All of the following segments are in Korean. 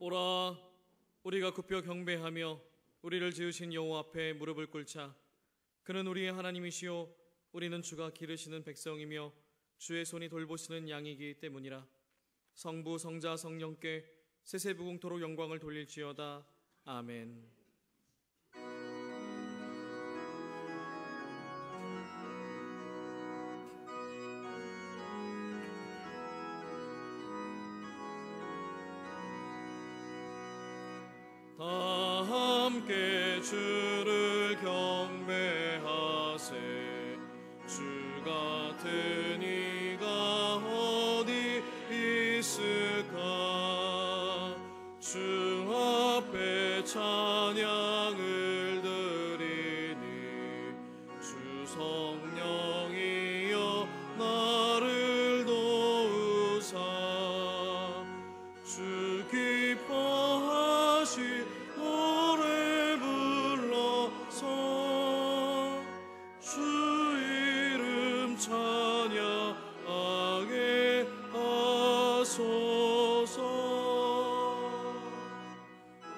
오라, 우리가 굽혀 경배하며 우리를 지으신 여호와 앞에 무릎을 꿇자. 그는 우리의 하나님이시요 우리는 주가 기르시는 백성이며 주의 손이 돌보시는 양이기 때문이라. 성부 성자 성령께 세세무궁토록 영광을 돌릴지어다. 아멘. 다 함께 주를 경배하세. 주 같은 이가 어디 있을까. 주 앞에 찬양을 드리니 주 성령이여 나를 도우사. 주 기뻐하시 노래 불러서 주 이름 찬양하게 하소서.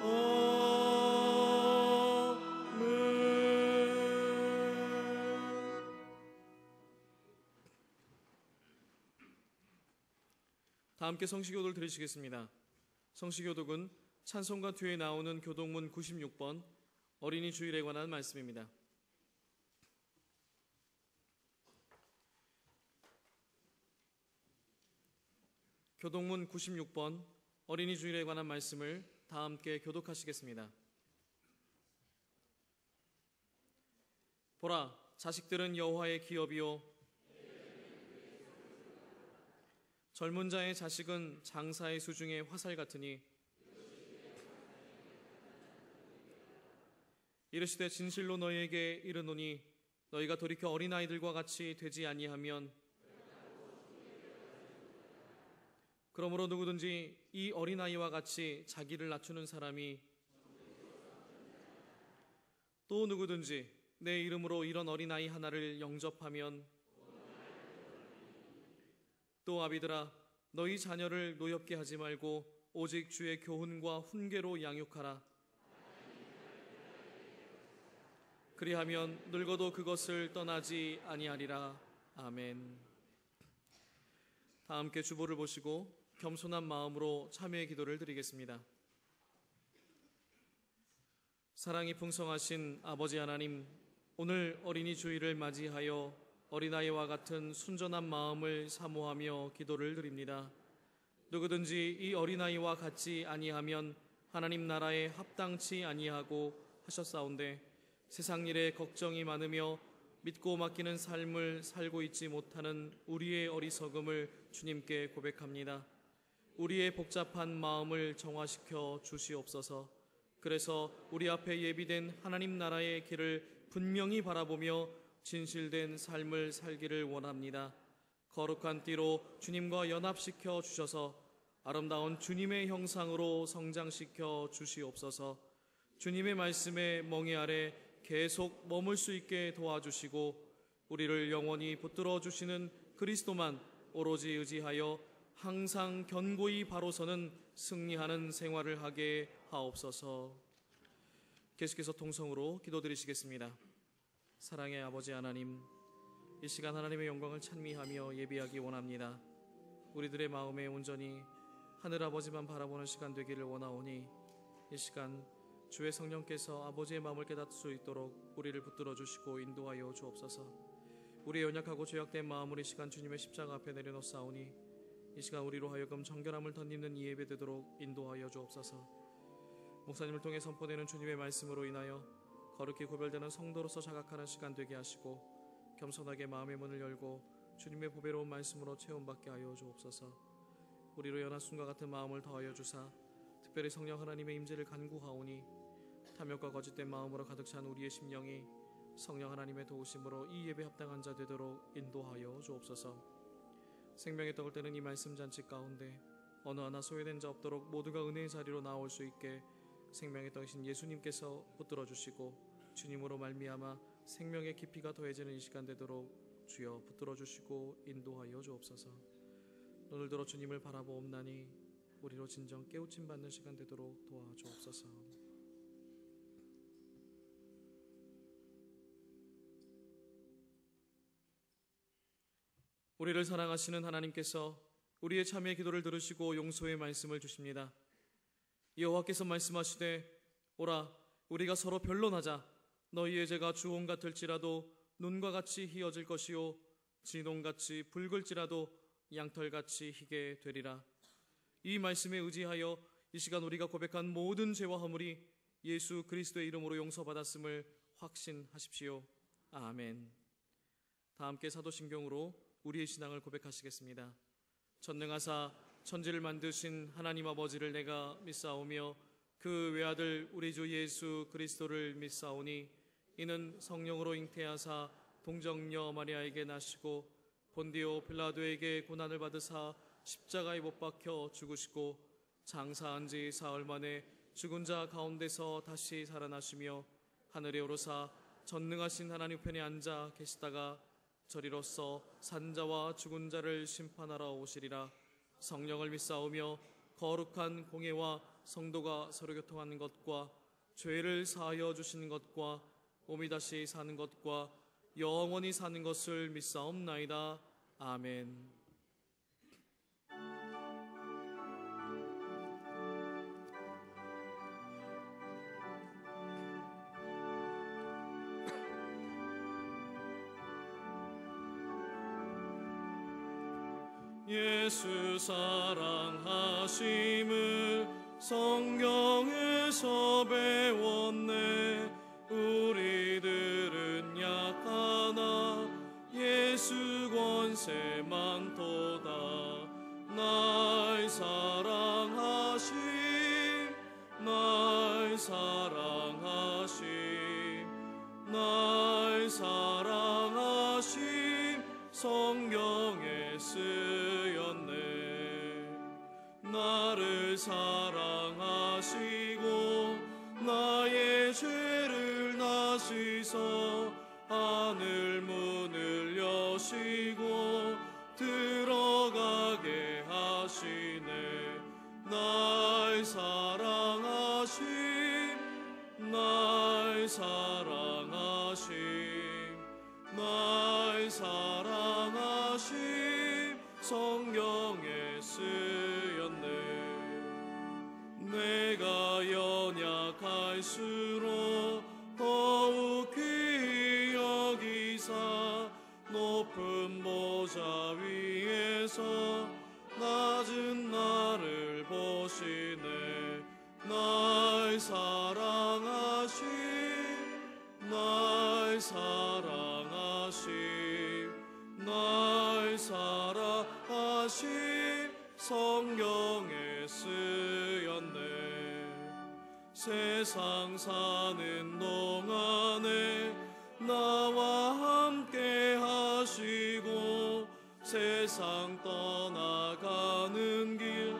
아멘. 다 함께 성시교도를 드리시겠습니다. 성시교독은 찬송가 뒤에 나오는 교독문 96번 어린이 주일에 관한 말씀입니다. 교독문 96번 어린이 주일에 관한 말씀을 다 함께 교독하시겠습니다. 보라, 자식들은 여호와의 기업이요 젊은 자의 자식은 장사의 수중의 화살 같으니 이르시되 진실로 너희에게 이르노니 너희가 돌이켜 어린아이들과 같이 되지 아니하면 그러므로 누구든지 이 어린아이와 같이 자기를 낮추는 사람이 또 누구든지 내 이름으로 이런 어린아이 하나를 영접하면 또 아비들아 너희 자녀를 노엽게 하지 말고 오직 주의 교훈과 훈계로 양육하라. 그리하면 늙어도 그것을 떠나지 아니하리라. 아멘. 다 함께 주보를 보시고 겸손한 마음으로 참여의 기도를 드리겠습니다. 사랑이 풍성하신 아버지 하나님, 오늘 어린이 주일을 맞이하여 어린아이와 같은 순전한 마음을 사모하며 기도를 드립니다. 누구든지 이 어린아이와 같지 아니하면 하나님 나라에 합당치 아니하고 하셨사온데 세상 일에 걱정이 많으며 믿고 맡기는 삶을 살고 있지 못하는 우리의 어리석음을 주님께 고백합니다. 우리의 복잡한 마음을 정화시켜 주시옵소서. 그래서 우리 앞에 예비된 하나님 나라의 길을 분명히 바라보며 진실된 삶을 살기를 원합니다. 거룩한 띠로 주님과 연합시켜 주셔서 아름다운 주님의 형상으로 성장시켜 주시옵소서. 주님의 말씀에 멍에 아래 계속 머물 수 있게 도와주시고 우리를 영원히 붙들어 주시는 그리스도만 오로지 의지하여 항상 견고히 바로 서는 승리하는 생활을 하게 하옵소서. 계속해서 통성으로 기도드리시겠습니다. 사랑의 아버지 하나님, 이 시간 하나님의 영광을 찬미하며 예비하기 원합니다. 우리들의 마음에 온전히 하늘아버지만 바라보는 시간 되기를 원하오니 이 시간 주의 성령께서 아버지의 마음을 깨닫을 수 있도록 우리를 붙들어 주시고 인도하여 주옵소서. 우리의 연약하고 죄악된 마음을 이 시간 주님의 십자가 앞에 내려놓사오니 이 시간 우리로 하여금 정결함을 덧입는 이 예배 되도록 인도하여 주옵소서. 목사님을 통해 선포되는 주님의 말씀으로 인하여 거룩히 구별되는 성도로서 자각하는 시간 되게 하시고 겸손하게 마음의 문을 열고 주님의 보배로운 말씀으로 체험받게 하여 주옵소서. 우리로 연하순과 같은 마음을 더하여 주사 특별히 성령 하나님의 임재를 간구하오니 탐욕과 거짓된 마음으로 가득 찬 우리의 심령이 성령 하나님의 도우심으로 이 예배 합당한 자 되도록 인도하여 주옵소서. 생명의 떡을 떼는 이 말씀 잔치 가운데 어느 하나 소외된 자 없도록 모두가 은혜의 자리로 나올 수 있게 생명의 떡이신 예수님께서 붙들어 주시고 주님으로 말미암아 생명의 깊이가 더해지는 이 시간 되도록 주여 붙들어 주시고 인도하여 주옵소서. 눈을 들어 주님을 바라보옵나니 우리로 진정 깨우침 받는 시간 되도록 도와주옵소서. 우리를 사랑하시는 하나님께서 우리의 참회의 기도를 들으시고 용서의 말씀을 주십니다. 여호와께서 말씀하시되 오라 우리가 서로 변론하자. 너희의 죄가 주홍 같을지라도 눈과 같이 희어질 것이요 진홍같이 붉을지라도 양털같이 희게 되리라. 이 말씀에 의지하여 이 시간 우리가 고백한 모든 죄와 허물이 예수 그리스도의 이름으로 용서받았음을 확신하십시오. 아멘. 다 함께 사도신경으로 우리의 신앙을 고백하시겠습니다. 전능하사 천지를 만드신 하나님 아버지를 내가 믿사오며 그 외아들 우리 주 예수 그리스도를 믿사오니 이는 성령으로 잉태하사 동정녀 마리아에게 나시고 본디오 빌라도에게 고난을 받으사 십자가에 못 박혀 죽으시고 장사한 지 사흘 만에 죽은 자 가운데서 다시 살아나시며 하늘에 오르사 전능하신 하나님 편에 앉아 계시다가 저리로서 산자와 죽은 자를 심판하러 오시리라. 성령을 믿사오며 거룩한 공예와 성도가 서로 교통하는 것과 죄를 사하여 주시는 것과 몸이 다시 사는 것과 영원히 사는 것을 믿사옵나이다. 아멘. 예수 사랑하심을 성경에서 배웠네. 우리들은 약하나 예수 권세 많도다. 날 사랑하심 날 사랑하심 날 사랑하심 성경에 쓰였네. 나를 사랑하시고 나의 죄를 나시서 하늘 문을 여시고 들어가게 하시네. 날 사랑하심 날 사랑하심 날 사랑하심 성경에 쓰였네. 내가 연약할수록 더욱 귀히 여기사 높은 보좌 위에서 낮은 나를 보시네. 날 사랑하심 날 사랑하심 날 사랑하심 성경에 쓰였네. 세상 사는 동안에 나와 함께 하시고 세상 떠나가는 길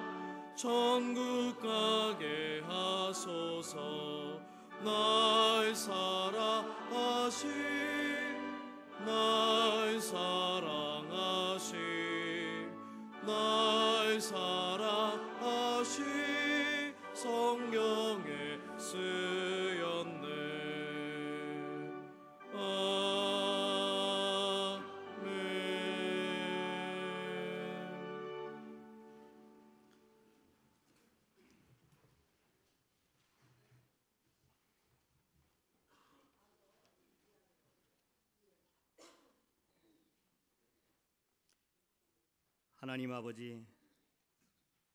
천국 가게 하소서. 날 사랑하심 날 사랑하심 날 사랑하심 성경에 쓰였네. 하나님 아버지,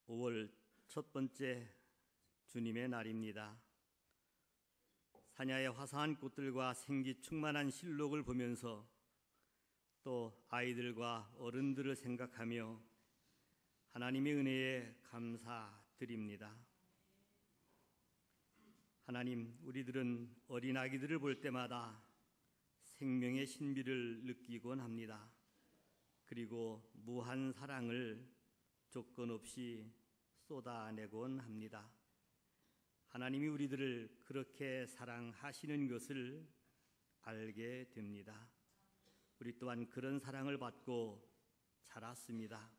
5월 첫 번째 주님의 날입니다. 사냐의 화사한 꽃들과 생기 충만한 실록을 보면서 또 아이들과 어른들을 생각하며 하나님의 은혜에 감사드립니다. 하나님, 우리들은 어린아기들을 볼 때마다 생명의 신비를 느끼곤 합니다. 그리고 무한 사랑을 조건 없이 쏟아내곤 합니다. 하나님이 우리들을 그렇게 사랑하시는 것을 알게 됩니다. 우리 또한 그런 사랑을 받고 자랐습니다.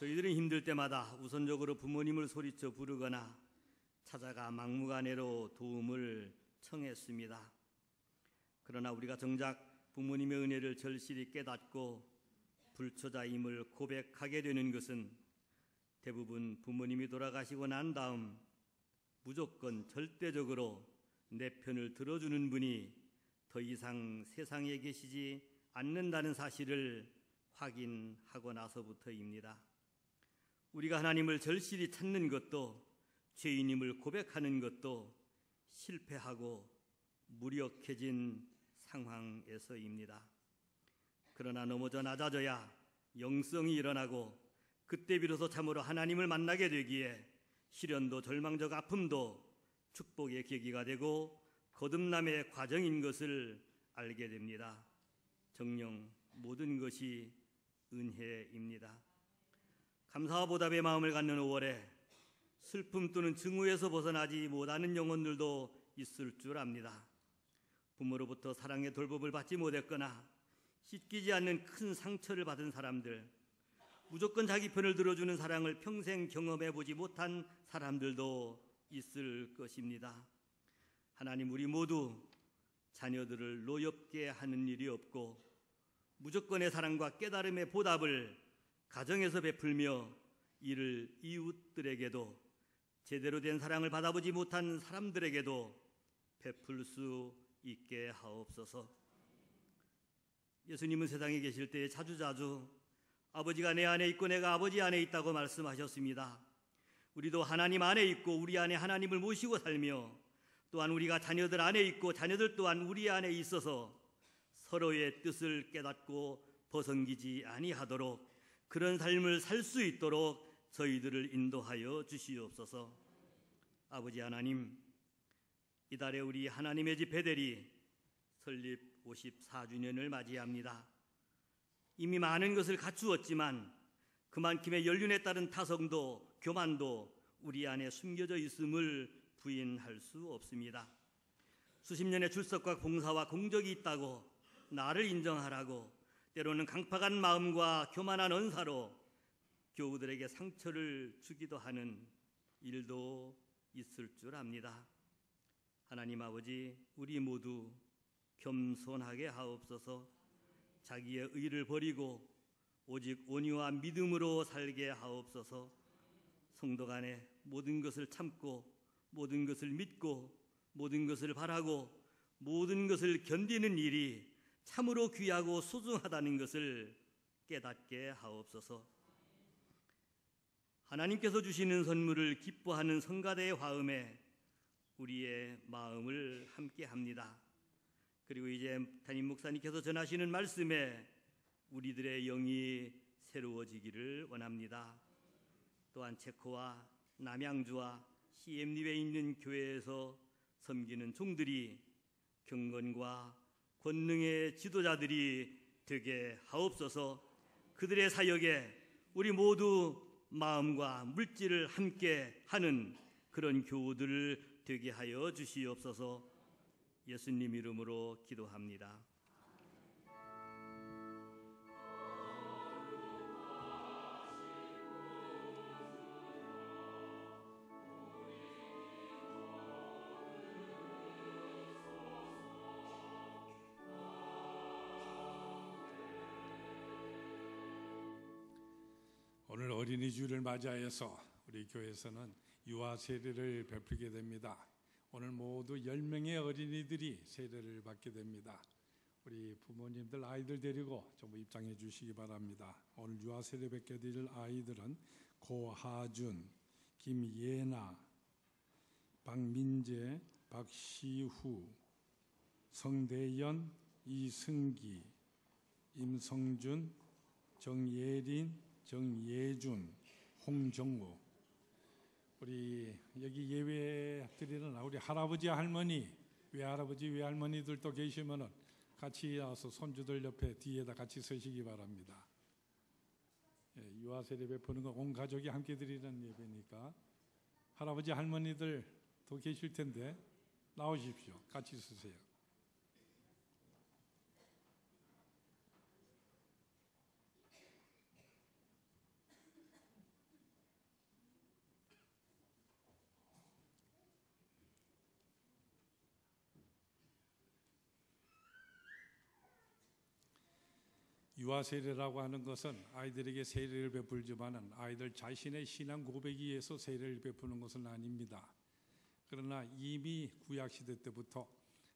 저희들은 힘들 때마다 우선적으로 부모님을 소리쳐 부르거나 찾아가 막무가내로 도움을 청했습니다. 그러나 우리가 정작 부모님의 은혜를 절실히 깨닫고 불초자임을 고백하게 되는 것은 대부분 부모님이 돌아가시고 난 다음 무조건 절대적으로 내 편을 들어주는 분이 더 이상 세상에 계시지 않는다는 사실을 확인하고 나서부터입니다. 우리가 하나님을 절실히 찾는 것도 죄인임을 고백하는 것도 실패하고 무력해진 상황에서입니다. 그러나 넘어져 낮아져야 영성이 일어나고 그때 비로소 참으로 하나님을 만나게 되기에 시련도 절망적 아픔도 축복의 계기가 되고 거듭남의 과정인 것을 알게 됩니다. 정녕 모든 것이 은혜입니다. 감사와 보답의 마음을 갖는 5월에 슬픔 또는 증오에서 벗어나지 못하는 영혼들도 있을 줄 압니다. 부모로부터 사랑의 돌봄을 받지 못했거나 씻기지 않는 큰 상처를 받은 사람들, 무조건 자기 편을 들어주는 사랑을 평생 경험해보지 못한 사람들도 있을 것입니다. 하나님, 우리 모두 자녀들을 노엽게 하는 일이 없고 무조건의 사랑과 깨달음의 보답을 가정에서 베풀며 이를 이웃들에게도 제대로 된 사랑을 받아보지 못한 사람들에게도 베풀 수 있게 하옵소서. 예수님은 세상에 계실 때 자주자주 아버지가 내 안에 있고 내가 아버지 안에 있다고 말씀하셨습니다. 우리도 하나님 안에 있고 우리 안에 하나님을 모시고 살며 또한 우리가 자녀들 안에 있고 자녀들 또한 우리 안에 있어서 서로의 뜻을 깨닫고 벗어기지 아니하도록 그런 삶을 살 수 있도록 저희들을 인도하여 주시옵소서. 아버지 하나님, 이달에 우리 하나님의 집 베델이 설립 54주년을 맞이합니다. 이미 많은 것을 갖추었지만 그만큼의 연륜에 따른 타성도 교만도 우리 안에 숨겨져 있음을 부인할 수 없습니다. 수십 년의 출석과 봉사와 공적이 있다고 나를 인정하라고 때로는 강팍한 마음과 교만한 언사로 교우들에게 상처를 주기도 하는 일도 있을 줄 압니다. 하나님 아버지, 우리 모두 겸손하게 하옵소서. 자기의 의를 버리고 오직 온유와 믿음으로 살게 하옵소서. 성도 간에 모든 것을 참고 모든 것을 믿고 모든 것을 바라고 모든 것을 견디는 일이 참으로 귀하고 소중하다는 것을 깨닫게 하옵소서. 하나님께서 주시는 선물을 기뻐하는 성가대의 화음에 우리의 마음을 함께합니다. 그리고 이제 담임 목사님께서 전하시는 말씀에 우리들의 영이 새로워지기를 원합니다. 또한 체코와 남양주와 CM립에 있는 교회에서 섬기는 종들이 경건과 권능의 지도자들이 되게 하옵소서. 그들의 사역에 우리 모두 마음과 물질을 함께 하는 그런 교우들을 되게 하여 주시옵소서. 예수님 이름으로 기도합니다. 오늘 어린이 주일을 맞이하여서 우리 교회에서는 유아 세례를 베풀게 됩니다. 오늘 모두 10명의 어린이들이 세례를 받게 됩니다. 우리 부모님들 아이들 데리고 좀 입장해 주시기 바랍니다. 오늘 유아 세례 받게 될 아이들은 고하준, 김예나, 박민재, 박시후, 성대연, 이승기, 임성준, 정예린, 정예준, 홍정우. 우리 여기 예배드리는 우리 할아버지 할머니, 외할아버지 외할머니들도 계시면은 같이 와서 손주들 옆에 뒤에다 같이 서시기 바랍니다. 유아 세례 베푸는 건 온 가족이 함께 드리는 예배니까 할아버지 할머니들 더 계실 텐데 나오십시오. 같이 서세요. 유아 세례라고 하는 것은 아이들에게 세례를 베풀지만은 아이들 자신의 신앙 고백에 의해서 세례를 베푸는 것은 아닙니다. 그러나 이미 구약 시대 때부터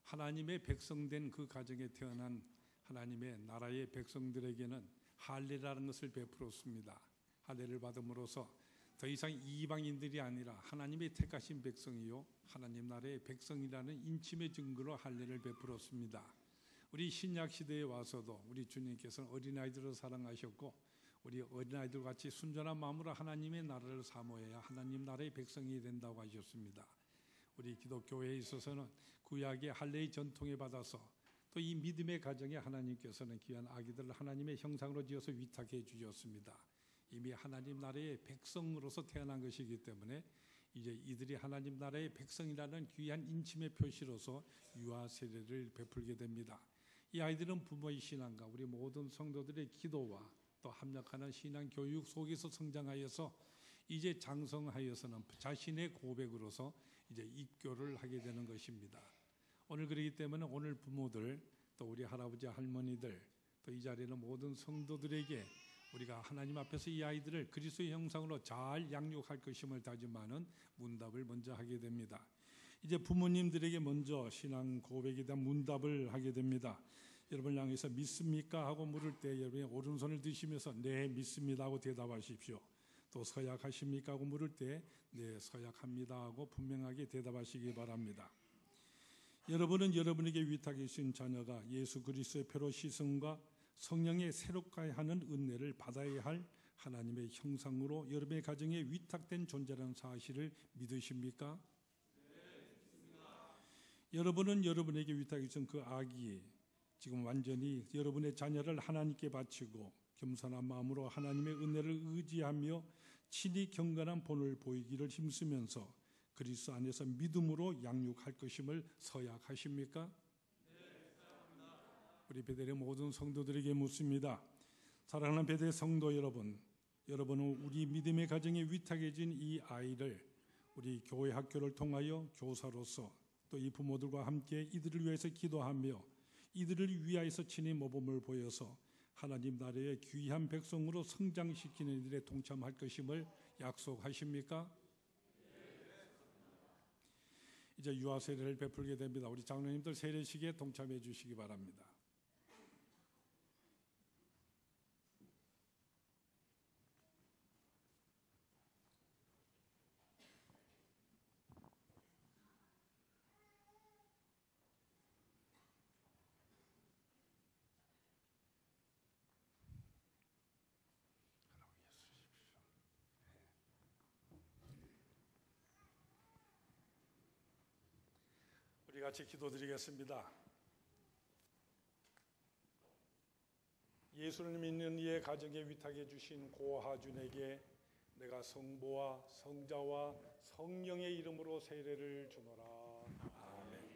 하나님의 백성된 그 가정에 태어난 하나님의 나라의 백성들에게는 할례라는 것을 베풀었습니다. 할례를 받음으로써 더 이상 이방인들이 아니라 하나님의 택하신 백성이요 하나님 나라의 백성이라는 인침의 증거로 할례를 베풀었습니다. 우리 신약 시대에 와서도 우리 주님께서는 어린아이들을 사랑하셨고 우리 어린아이들 같이 순전한 마음으로 하나님의 나라를 사모해야 하나님 나라의 백성이 된다고 하셨습니다. 우리 기독교회에 있어서는 구약의 할례의 전통에 받아서 또 이 믿음의 가정에 하나님께서는 귀한 아기들을 하나님의 형상으로 지어서 위탁해 주셨습니다. 이미 하나님 나라의 백성으로서 태어난 것이기 때문에 이제 이들이 하나님 나라의 백성이라는 귀한 인침의 표시로서 유아 세례를 베풀게 됩니다. 이 아이들은 부모의 신앙과 우리 모든 성도들의 기도와 또 합력하는 신앙 교육 속에서 성장하여서 이제 장성하여서는 자신의 고백으로서 이제 입교를 하게 되는 것입니다. 오늘 그렇기 때문에 오늘 부모들 또 우리 할아버지 할머니들 또 이 자리에 있는 모든 성도들에게 우리가 하나님 앞에서 이 아이들을 그리스도의 형상으로 잘 양육할 것임을 다짐하는 문답을 먼저 하게 됩니다. 이제 부모님들에게 먼저 신앙 고백에 대한 문답을 하게 됩니다. 여러분을 향해서 믿습니까? 하고 물을 때 여러분이 오른손을 드시면서 네 믿습니다 하고 대답하십시오. 또 서약하십니까? 하고 물을 때 네 서약합니다 하고 분명하게 대답하시기 바랍니다. 여러분은 여러분에게 위탁해 주신 자녀가 예수 그리스도의 피로 씻음과 성령의 새롭게 하는 은혜를 받아야 할 하나님의 형상으로 여러분의 가정에 위탁된 존재라는 사실을 믿으십니까? 네, 믿습니다. 여러분은 여러분에게 위탁해 주신 그 아기 지금 완전히 여러분의 자녀를 하나님께 바치고 겸손한 마음으로 하나님의 은혜를 의지하며 친히 경건한 본을 보이기를 힘쓰면서 그리스도 안에서 믿음으로 양육할 것임을 서약하십니까? 우리 베델의 모든 성도들에게 묻습니다. 사랑하는 베델 성도 여러분, 여러분은 우리 믿음의 가정에 위탁해진 이 아이를 우리 교회 학교를 통하여 교사로서 또 이 부모들과 함께 이들을 위해서 기도하며 이들을 위하여서 친히 모범을 보여서 하나님 나라의 귀한 백성으로 성장시키는 일에 동참할 것임을 약속하십니까? 이제 유아 세례를 베풀게 됩니다. 우리 장로님들 세례식에 동참해 주시기 바랍니다. 우리 같이 기도드리겠습니다. 예수를 믿는 이의 가정에 위탁해 주신 고하준에게 내가 성부와 성자와 성령의 이름으로 세례를 주노라. 아멘.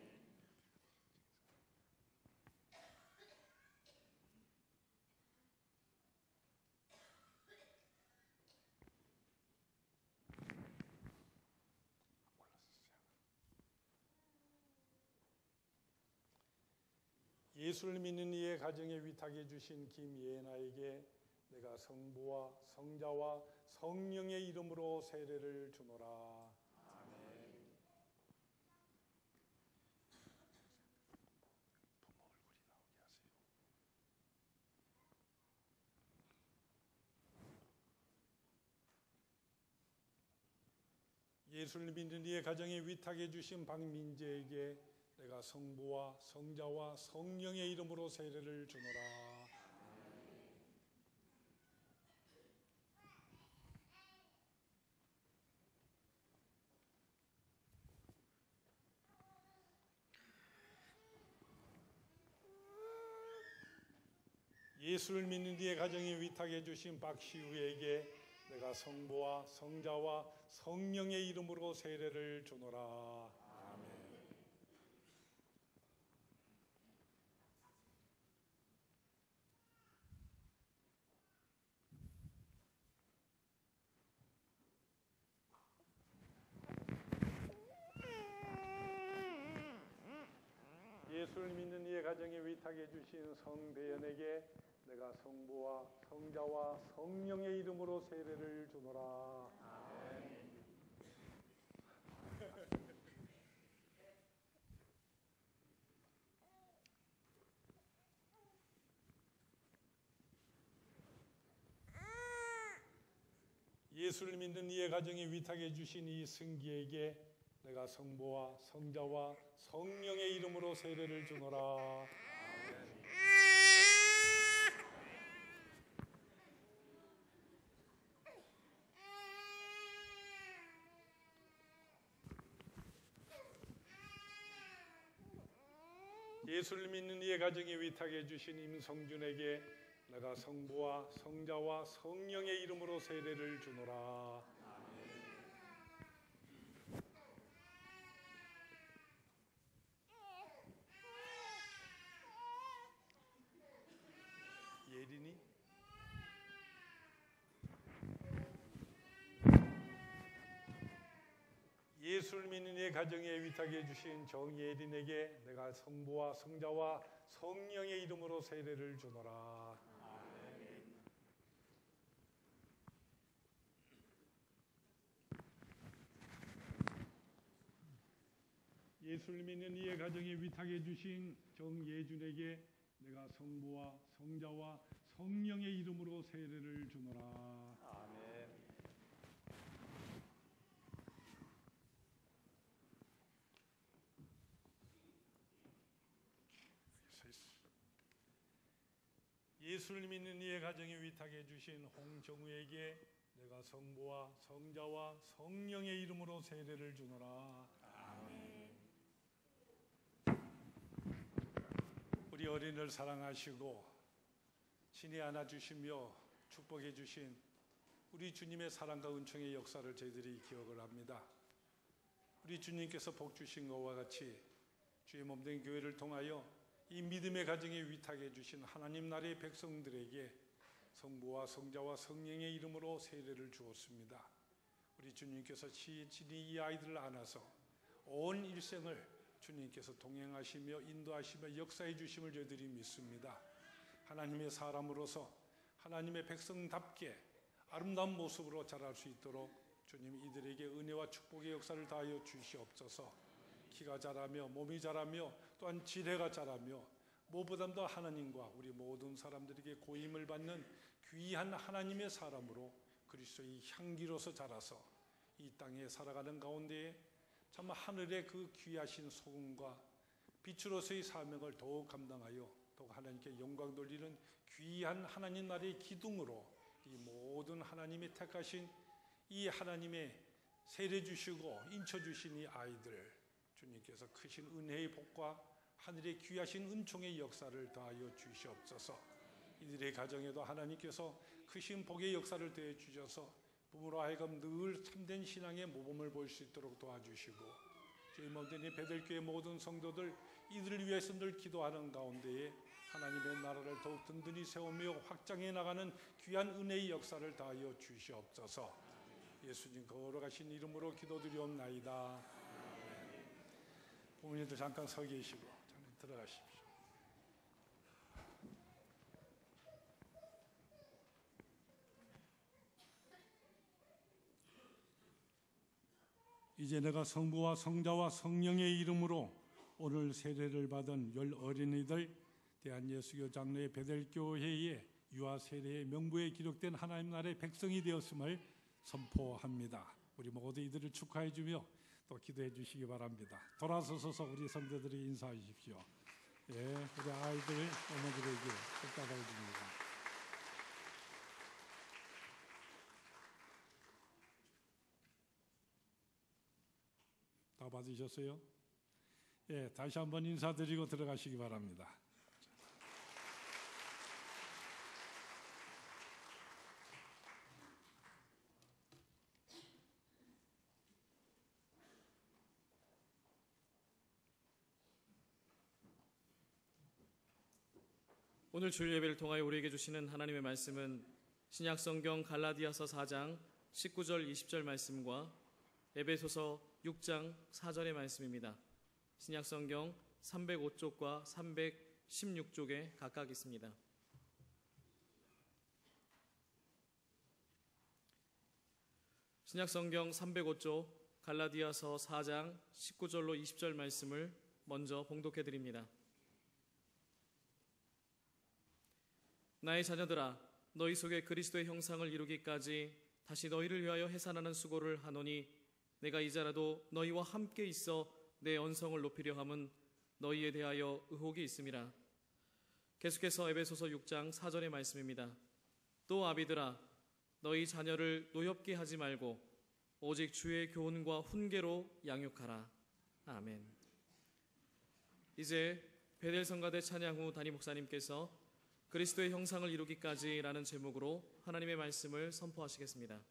예수를 믿는 이의 가정에 위탁해 주신 김예나에게 내가 성부와 성자와 성령의 이름으로 세례를 주노라. 아멘. 부모 얼굴이 나오게 하세요. 예수를 믿는 이의 가정에 위탁해 주신 박민재에게 내가 성부와 성자와 성령의 이름으로 세례를 주노라. 예수를 믿는 이의 가정에 위탁해 주신 박시우에게 내가 성부와 성자와 성령의 이름으로 세례를 주노라. 예수를 믿는 이의 가정에 위탁해 주신 성배연에게 내가 성부와 성자와 성령의 이름으로 세례를 주노라. 예수를 믿는 이의 가정에 위탁해 주신 이 승기에게 내가 성부와 성자와 성령의 이름으로 세례를 주노라. 예수를 믿는 이의 가정에 위탁해 주신 임성준에게 내가 성부와 성자와 성령의 이름으로 세례를 주노라. 예린이? 예수를 믿는 이의 가정에 위탁해 주신 정예린에게 내가 성부와 성자와 성령의 이름으로 세례를 주노라. 예수를 믿는 이의 가정에 위탁해 주신 정예준에게 내가 성부와 성자와 성령의 이름으로 세례를 주노라. 아멘. 예수를 믿는 이의 가정에 위탁해 주신 홍정우에게 내가 성부와 성자와 성령의 이름으로 세례를 주노라. 우리 어린이를 사랑하시고 친히 안아주시며 축복해 주신 우리 주님의 사랑과 은총의 역사를 저희들이 기억을 합니다. 우리 주님께서 복 주신 것과 같이 주의 몸된 교회를 통하여 이 믿음의 가정에 위탁해 주신 하나님 나라의 백성들에게 성부와 성자와 성령의 이름으로 세례를 주었습니다. 우리 주님께서 친히 이 아이들을 안아서 온 일생을 주님께서 동행하시며 인도하시며 역사해 주심을 저희들이 믿습니다. 하나님의 사람으로서 하나님의 백성답게 아름다운 모습으로 자랄 수 있도록 주님 이들에게 은혜와 축복의 역사를 다하여 주시옵소서. 키가 자라며 몸이 자라며 또한 지혜가 자라며 무엇보다 더 하나님과 우리 모든 사람들에게 고임을 받는 귀한 하나님의 사람으로 그리스도의 향기로서 자라서 이 땅에 살아가는 가운데에 참 하늘의 그 귀하신 소금과 빛으로서의 사명을 더욱 감당하여 더욱 하나님께 영광 돌리는 귀한 하나님 나라의 기둥으로 이 모든 하나님이 택하신 이 하나님의 세례 주시고 인쳐 주신 이 아이들 주님께서 크신 은혜의 복과 하늘의 귀하신 은총의 역사를 더하여 주시옵소서. 이들의 가정에도 하나님께서 크신 복의 역사를 더해 주셔서 부모로 하여금 늘 참된 신앙의 모범을 볼 수 있도록 도와주시고 저희 모든 이 베델교회 모든 성도들 이들을 위해서 늘 기도하는 가운데에 하나님의 나라를 더욱 든든히 세우며 확장해 나가는 귀한 은혜의 역사를 다하여 주시옵소서. 예수님 거룩하신 이름으로 기도드리옵나이다. 부모님들 잠깐 서 계시고 잠깐 들어가십시오. 이제 내가 성부와 성자와 성령의 이름으로 오늘 세례를 받은 열 어린이들 대한예수교 장로의 베델교회의 유아 세례의 명부에 기록된 하나님 나라의 백성이 되었음을 선포합니다. 우리 모두 이들을 축하해 주며 또 기도해 주시기 바랍니다. 돌아서서 우리 성도들이 인사하십시오. 예, 우리 아이들 어머니들에게 꽃다발 줍니다. 다 받으셨어요? 예, 다시 한번 인사드리고 들어가시기 바랍니다. 오늘 주일 예배를 통하여 우리에게 주시는 하나님의 말씀은 신약성경 갈라디아서 4장 19절 20절 말씀과 에베소서 6장 4절의 말씀입니다. 신약성경 305쪽과 316쪽에 각각 있습니다. 신약성경 305쪽 갈라디아서 4장 19절로 20절 말씀을 먼저 봉독해 드립니다. 나의 자녀들아, 너희 속에 그리스도의 형상을 이루기까지 다시 너희를 위하여 해산하는 수고를 하노니 내가 이제라도 너희와 함께 있어 내 언성을 높이려 함은 너희에 대하여 의혹이 있음이라. 계속해서 에베소서 6장 4절의 말씀입니다. 또 아비들아, 너희 자녀를 노엽게 하지 말고 오직 주의 교훈과 훈계로 양육하라. 아멘. 이제 베델 성가대 찬양 후 담임 목사님께서 그리스도의 형상을 이루기까지라는 제목으로 하나님의 말씀을 선포하시겠습니다.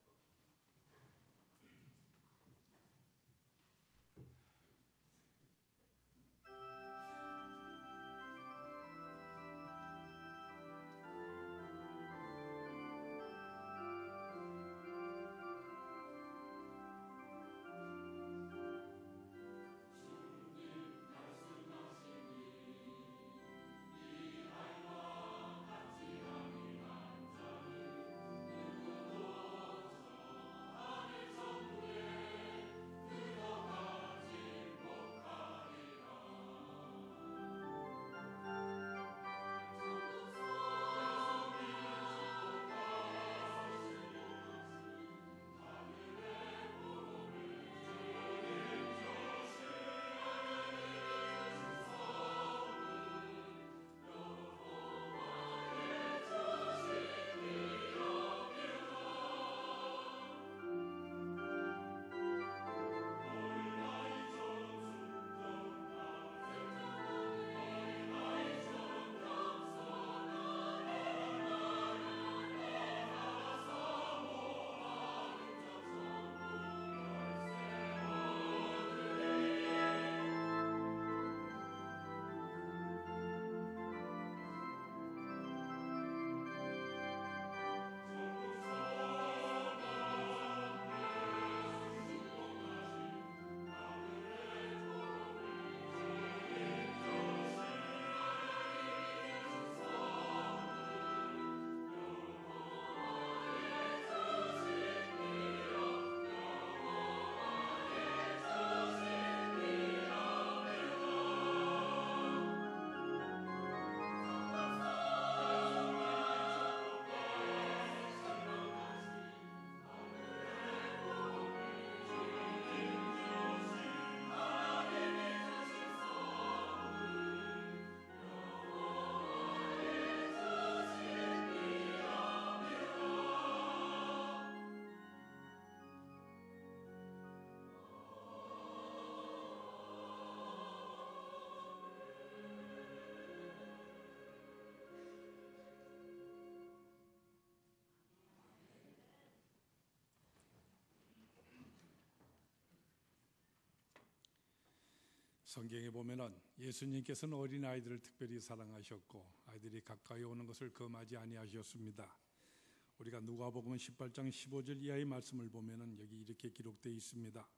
성경에 보면은 예수님께서는 어린아이들을 특별히 사랑하셨고 아이들이 가까이 오는 것을 금하지 아니하셨습니다. 우리가 누가복음 18장 15절 이하의 말씀을 보면은 여기 이렇게 기록되어 있습니다.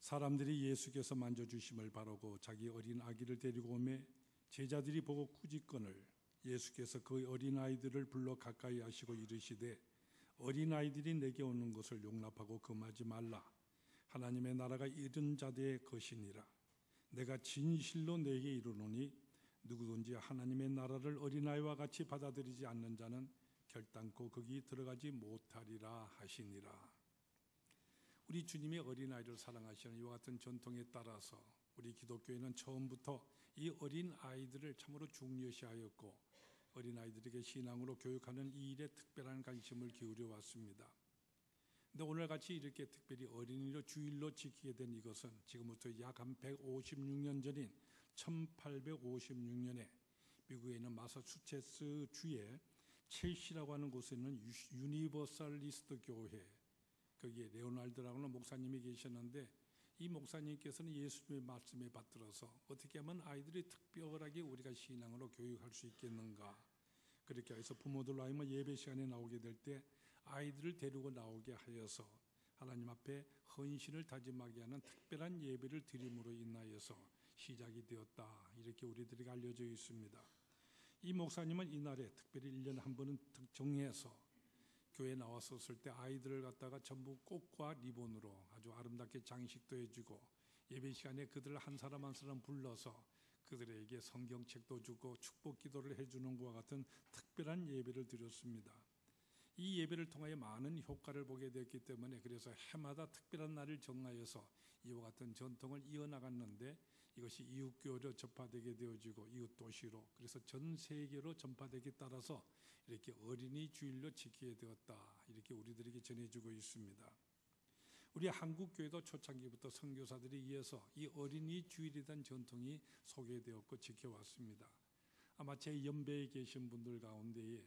사람들이 예수께서 만져주심을 바라고 자기 어린 아기를 데리고 오매 제자들이 보고 꾸짖거늘 예수께서 그 어린아이들을 불러 가까이 하시고 이르시되 어린아이들이 내게 오는 것을 용납하고 금하지 말라. 하나님의 나라가 이른 자들의 것이니라. 내가 진실로 내게 이르노니 누구든지 하나님의 나라를 어린아이와 같이 받아들이지 않는 자는 결단코 거기 들어가지 못하리라 하시니라. 우리 주님이 어린아이를 사랑하시는 이와 같은 전통에 따라서 우리 기독교회는 처음부터 이 어린아이들을 참으로 중요시하였고 어린아이들에게 신앙으로 교육하는 이 일에 특별한 관심을 기울여 왔습니다. 근데 오늘같이 이렇게 특별히 어린이로 주일로 지키게 된 이것은 지금부터 약 한 156년 전인 1856년에 미국에 있는 마사추세츠 주의 첼시라고 하는 곳에 있는 유니버설리스트 교회, 거기에 레오날드라고 하는 목사님이 계셨는데 이 목사님께서는 예수님의 말씀에 받들어서 어떻게 하면 아이들이 특별하게 우리가 신앙으로 교육할 수 있겠는가, 그렇게 해서 부모들로 하여금 예배 시간에 나오게 될 때 아이들을 데리고 나오게 하여서 하나님 앞에 헌신을 다짐하게 하는 특별한 예배를 드림으로 인하여서 시작이 되었다, 이렇게 우리들에게 알려져 있습니다. 이 목사님은 이날에 특별히 1년에 한 번은 정해서 교회 나왔었을 때 아이들을 갖다가 전부 꽃과 리본으로 아주 아름답게 장식도 해주고 예배 시간에 그들을 한 사람 한 사람 불러서 그들에게 성경책도 주고 축복 기도를 해주는 것과 같은 특별한 예배를 드렸습니다. 이 예배를 통하여 많은 효과를 보게 되었기 때문에 그래서 해마다 특별한 날을 정하여서 이와 같은 전통을 이어나갔는데 이것이 이웃교회로 전파되게 되어지고 이웃도시로 그래서 전 세계로 전파되기 따라서 이렇게 어린이 주일로 지키게 되었다. 이렇게 우리들에게 전해주고 있습니다. 우리 한국교회도 초창기부터 선교사들이 이어서 이 어린이 주일에 대한 전통이 소개되었고 지켜왔습니다. 아마 제 연배에 계신 분들 가운데에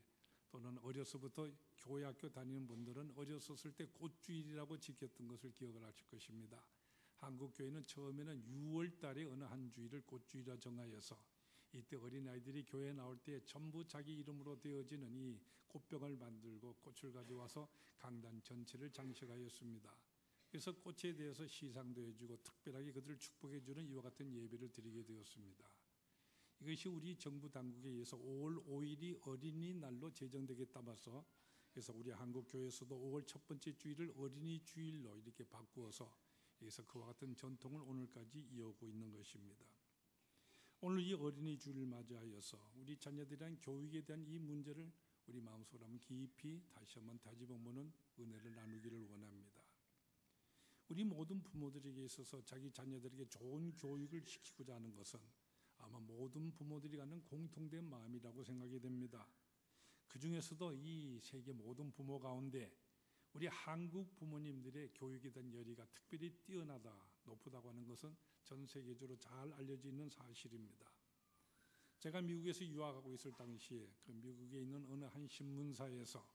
또는 어려서부터 교회 학교 다니는 분들은 어렸었을 때 꽃주일이라고 지켰던 것을 기억을 하실 것입니다. 한국교회는 처음에는 6월 달에 어느 한 주일을 꽃주일이라 정하여서 이때 어린아이들이 교회에 나올 때 전부 자기 이름으로 되어지는 이 꽃병을 만들고 꽃을 가져와서 강단 전체를 장식하였습니다. 그래서 꽃에 대해서 시상도 해주고 특별하게 그들을 축복해주는 이와 같은 예배를 드리게 되었습니다. 이것이 우리 정부 당국에 의해서 5월 5일이 어린이날로 제정되게 따라서 그래서 우리 한국교회에서도 5월 첫 번째 주일을 어린이 주일로 이렇게 바꾸어서 그래서 그와 같은 전통을 오늘까지 이어오고 있는 것입니다. 오늘 이 어린이 주일을 맞이하여서 우리 자녀들이란 교육에 대한 이 문제를 우리 마음속으로 한번 깊이 다시 한번 다짐해보는 은혜를 나누기를 원합니다. 우리 모든 부모들에게 있어서 자기 자녀들에게 좋은 교육을 시키고자 하는 것은 아마 모든 부모들이 갖는 공통된 마음이라고 생각이 됩니다. 그 중에서도 이 세계 모든 부모 가운데 우리 한국 부모님들의 교육에 대한 열의가 특별히 뛰어나다, 높다고 하는 것은 전 세계적으로 잘 알려져 있는 사실입니다. 제가 미국에서 유학하고 있을 당시에 그 미국에 있는 어느 한 신문사에서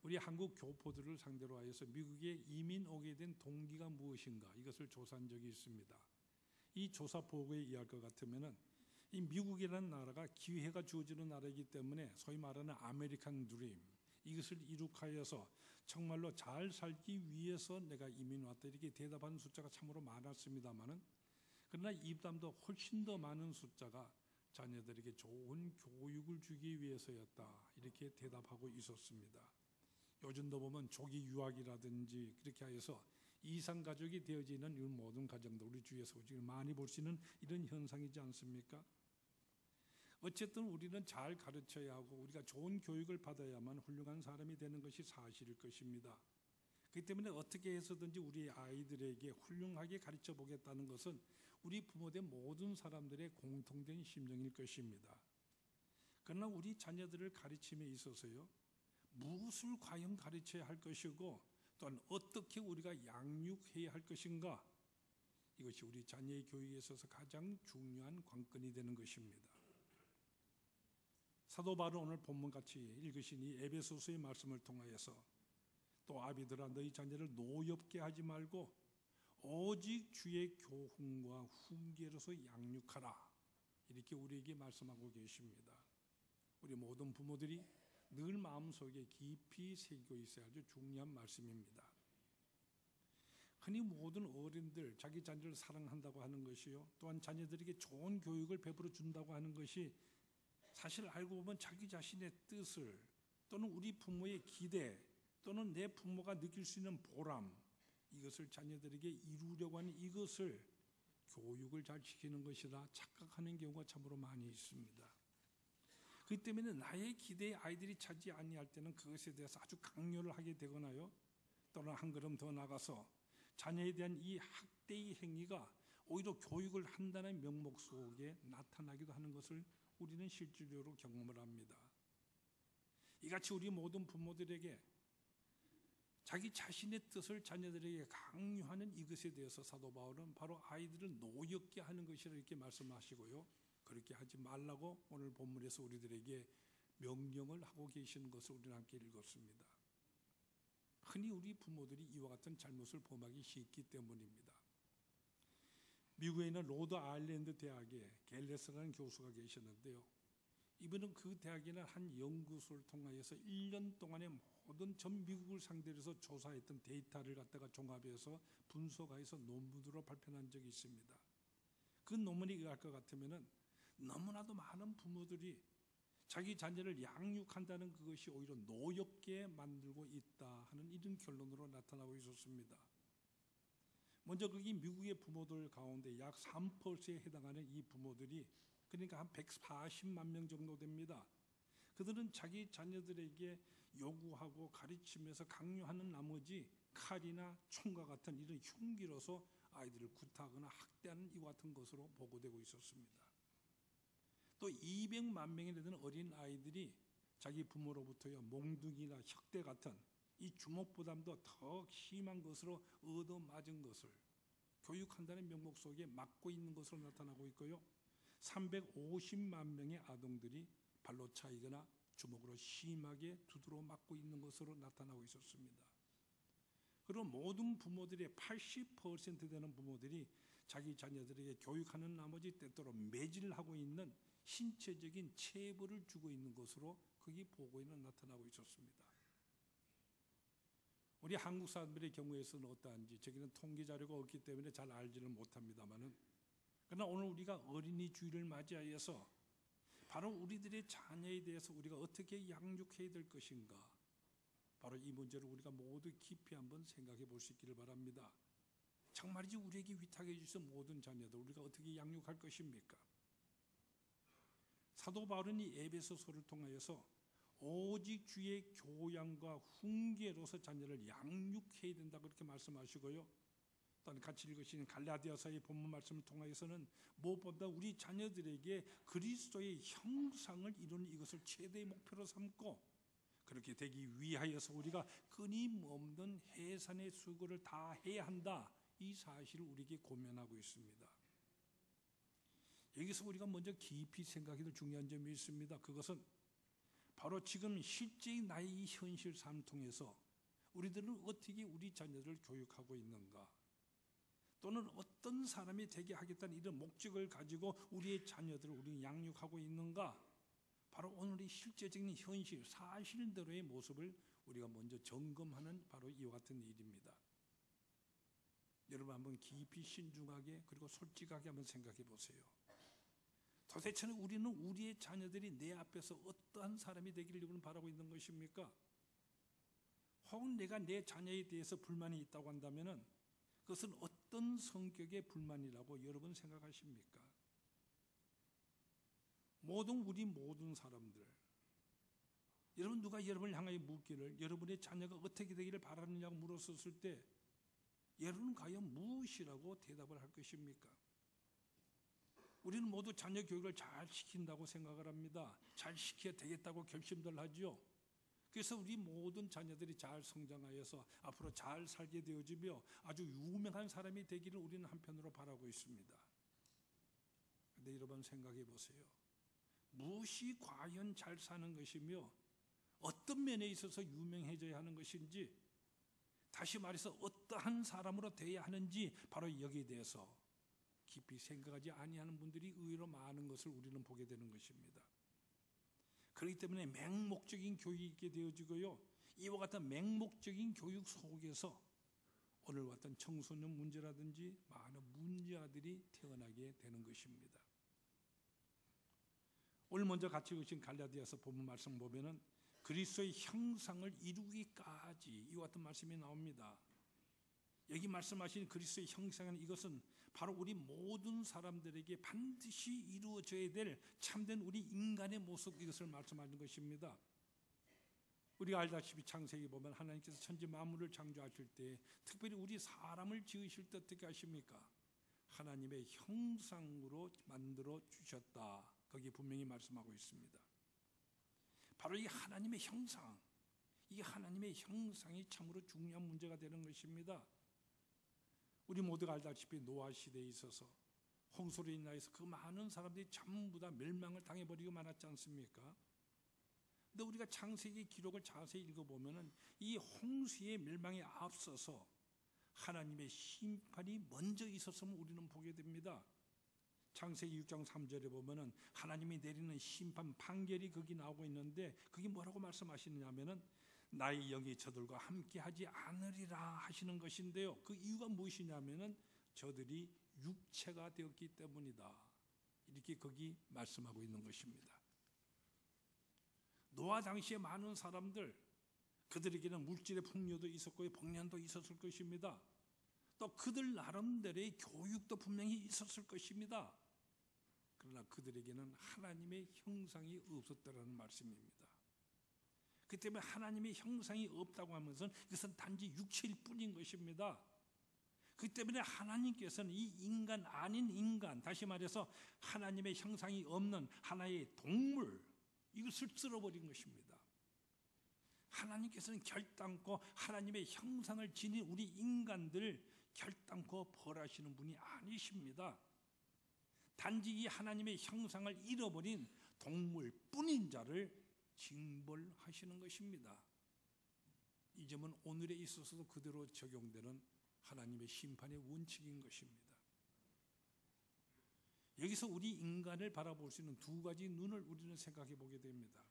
우리 한국 교포들을 상대로 하여서 미국에 이민 오게 된 동기가 무엇인가 이것을 조사한 적이 있습니다. 이 조사 보고에 의할 것 같으면은 이 미국이라는 나라가 기회가 주어지는 나라이기 때문에 소위 말하는 아메리칸 드림 이것을 이룩하여서 정말로 잘 살기 위해서 내가 이민 왔다 이렇게 대답하는 숫자가 참으로 많았습니다만은 그러나 이보다도 훨씬 더 많은 숫자가 자녀들에게 좋은 교육을 주기 위해서였다 이렇게 대답하고 있었습니다. 요즘도 보면 조기 유학이라든지 그렇게 하여서 이상 가족이 되어지는 이 모든 가정들 우리 주위에서 지금 많이 볼 수 있는 이런 현상이지 않습니까? 어쨌든 우리는 잘 가르쳐야 하고 우리가 좋은 교육을 받아야만 훌륭한 사람이 되는 것이 사실일 것입니다. 그렇기 때문에 어떻게 해서든지 우리 아이들에게 훌륭하게 가르쳐 보겠다는 것은 우리 부모된 모든 사람들의 공통된 심정일 것입니다. 그러나 우리 자녀들을 가르침에 있어서요, 무엇을 과연 가르쳐야 할 것이고 또한 어떻게 우리가 양육해야 할 것인가, 이것이 우리 자녀의 교육에 있어서 가장 중요한 관건이 되는 것입니다. 사도 바울은 오늘 본문같이 읽으신 이 에베소서의 말씀을 통하여서 또 아비들아 너희 자녀를 노엽게 하지 말고 오직 주의 교훈과 훈계로서 양육하라 이렇게 우리에게 말씀하고 계십니다. 우리 모든 부모들이 늘 마음속에 깊이 새기고 있어야 아주 중요한 말씀입니다. 흔히 모든 어른들 자기 자녀를 사랑한다고 하는 것이요 또한 자녀들에게 좋은 교육을 베풀어 준다고 하는 것이 사실 알고 보면 자기 자신의 뜻을 또는 우리 부모의 기대 또는 내 부모가 느낄 수 있는 보람 이것을 자녀들에게 이루려고 하는 이것을 교육을 잘 시키는 것이라 착각하는 경우가 참으로 많이 있습니다. 그렇기 때문에 나의 기대에 아이들이 차지 아니할 때는 그것에 대해서 아주 강요를 하게 되거나요 또는 한 걸음 더 나가서 자녀에 대한 이 학대의 행위가 오히려 교육을 한다는 명목 속에 나타나기도 하는 것을 우리는 실질적으로 경험을 합니다. 이같이 우리 모든 부모들에게 자기 자신의 뜻을 자녀들에게 강요하는 이것에 대해서 사도 바울은 바로 아이들을 노엽게 하는 것이라 이렇게 말씀하시고요. 그렇게 하지 말라고 오늘 본문에서 우리들에게 명령을 하고 계시는 것을 우리는 함께 읽었습니다. 흔히 우리 부모들이 이와 같은 잘못을 범하기 쉽기 때문입니다. 미국에 있는 로드 아일랜드 대학에 갤레스라는 교수가 계셨는데요. 이분은 그 대학이나 한 연구소를 통하여서 1년 동안의 모든 전 미국을 상대로 해서 조사했던 데이터를 갖다가 종합해서 분석해서 논문으로 발표한 적이 있습니다. 그 논문에 의할 것 같으면은 너무나도 많은 부모들이 자기 자녀를 양육한다는 그것이 오히려 노엽게 만들고 있다 하는 이런 결론으로 나타나고 있었습니다. 먼저 거기 미국의 부모들 가운데 약 3%에 해당하는 이 부모들이, 그러니까 한 140만 명 정도 됩니다. 그들은 자기 자녀들에게 요구하고 가르치면서 강요하는 나머지 칼이나 총과 같은 이런 흉기로서 아이들을 구타하거나 학대하는 이와 같은 것으로 보고되고 있었습니다. 또 200만 명이 되는 어린 아이들이 자기 부모로부터요 몽둥이나 혁대 같은 이 주먹보다도 더 심한 것으로 얻어맞은 것을 교육한다는 명목 속에 맞고 있는 것으로 나타나고 있고요. 350만 명의 아동들이 발로 차이거나 주먹으로 심하게 두드러 맞고 있는 것으로 나타나고 있었습니다. 그리고 모든 부모들의 80% 되는 부모들이 자기 자녀들에게 교육하는 나머지 때때로 매질하고 있는 신체적인 체벌을 주고 있는 것으로 거기 보고에는 나타나고 있었습니다. 우리 한국 사람들의 경우에서는 어떠한지 저기는 통계 자료가 없기 때문에 잘 알지는 못합니다만은, 그러나 오늘 우리가 어린이 주일을 맞이하여서 바로 우리들의 자녀에 대해서 우리가 어떻게 양육해야 될 것인가, 바로 이 문제를 우리가 모두 깊이 한번 생각해 볼 수 있기를 바랍니다. 정말이지 우리에게 위탁해 주신 모든 자녀들 우리가 어떻게 양육할 것입니까? 사도 바울은 이 에베소서를 통하여서 오직 주의 교양과 훈계로서 자녀를 양육해야 된다 그렇게 말씀하시고요. 또한 같이 읽으신 갈라디아서의 본문 말씀을 통하여서는 무엇보다 우리 자녀들에게 그리스도의 형상을 이루는 이것을 최대의 목표로 삼고 그렇게 되기 위하여서 우리가 끊임없는 해산의 수고를 다 해야 한다, 이 사실을 우리에게 고면하고 있습니다. 여기서 우리가 먼저 깊이 생각해야 될 중요한 점이 있습니다. 그것은 바로 지금 실제의 나의 이 현실 삶 통해서 우리들은 어떻게 우리 자녀를 교육하고 있는가, 또는 어떤 사람이 되게 하겠다는 이런 목적을 가지고 우리의 자녀들을 우리는 양육하고 있는가, 바로 오늘의 실제적인 현실 사실대로의 모습을 우리가 먼저 점검하는 바로 이와 같은 일입니다. 여러분 한번 깊이 신중하게 그리고 솔직하게 한번 생각해 보세요. 도대체는 우리는 우리의 자녀들이 내 앞에서 어떠한 사람이 되기를 여러분 바라고 있는 것입니까? 혹은 내가 내 자녀에 대해서 불만이 있다고 한다면 그것은 어떤 성격의 불만이라고 여러분 생각하십니까? 우리 모든 사람들, 여러분 누가 여러분을 향하여 묻기를 여러분의 자녀가 어떻게 되기를 바라느냐고 물었을 때 여러분은 과연 무엇이라고 대답을 할 것입니까? 우리는 모두 자녀 교육을 잘 시킨다고 생각을 합니다. 잘 시켜야 되겠다고 결심들 하죠. 그래서 우리 모든 자녀들이 잘 성장하여서 앞으로 잘 살게 되어지며 아주 유명한 사람이 되기를 우리는 한편으로 바라고 있습니다. 그런데 여러분 생각해 보세요. 무엇이 과연 잘 사는 것이며 어떤 면에 있어서 유명해져야 하는 것인지, 다시 말해서 어떠한 사람으로 되어야 하는지 바로 여기에 대해서 깊이 생각하지 아니하는 분들이 의외로 많은 것을 우리는 보게 되는 것입니다. 그렇기 때문에 맹목적인 교육이 있게 되어지고요, 이와 같은 맹목적인 교육 속에서 오늘과 같은 청소년 문제라든지 많은 문제아들이 태어나게 되는 것입니다. 오늘 먼저 같이 읽으신 갈라디아서 본문 말씀 보면은 그리스도의 형상을 이루기까지 이와 같은 말씀이 나옵니다. 여기 말씀하신 그리스도의 형상은 이것은 바로 우리 모든 사람들에게 반드시 이루어져야 될 참된 우리 인간의 모습, 이것을 말씀하는 것입니다. 우리가 알다시피 창세기 보면 하나님께서 천지 만물을 창조하실 때 특별히 우리 사람을 지으실 때 어떻게 하십니까? 하나님의 형상으로 만들어 주셨다, 거기 분명히 말씀하고 있습니다. 바로 이 하나님의 형상, 이 하나님의 형상이 참으로 중요한 문제가 되는 것입니다. 우리 모두가 알다시피 노아 시대에 있어서 홍수로 인하여서 그 많은 사람들이 전부 다 멸망을 당해버리고 말았지 않습니까? 근데 우리가 창세기 기록을 자세히 읽어보면 이 홍수의 멸망에 앞서서 하나님의 심판이 먼저 있었음을 우리는 보게 됩니다. 창세기 6장 3절에 보면은 하나님이 내리는 심판 판결이 거기 나오고 있는데, 그게 뭐라고 말씀하시느냐 하면은 나의 영이 저들과 함께 하지 않으리라 하시는 것인데요, 그 이유가 무엇이냐면은 저들이 육체가 되었기 때문이다, 이렇게 거기 말씀하고 있는 것입니다. 노아 당시에 많은 사람들, 그들에게는 물질의 풍요도 있었고 복년도 있었을 것입니다. 또 그들 나름대로의 교육도 분명히 있었을 것입니다. 그러나 그들에게는 하나님의 형상이 없었다는 말씀입니다. 그 때문에 하나님의 형상이 없다고 하면서 그것은 단지 육체일 뿐인 것입니다. 그 때문에 하나님께서는 이 인간 아닌 인간, 다시 말해서 하나님의 형상이 없는 하나의 동물, 이것을 쓸어버린 것입니다. 하나님께서는 결단코 하나님의 형상을 지닌 우리 인간들 결단코 벌하시는 분이 아니십니다. 단지 이 하나님의 형상을 잃어버린 동물뿐인 자를 징벌하시는 것입니다. 이 점은 오늘에 있어서도 그대로 적용되는 하나님의 심판의 원칙인 것입니다. 여기서 우리 인간을 바라볼 수 있는 두 가지 눈을 우리는 생각해 보게 됩니다.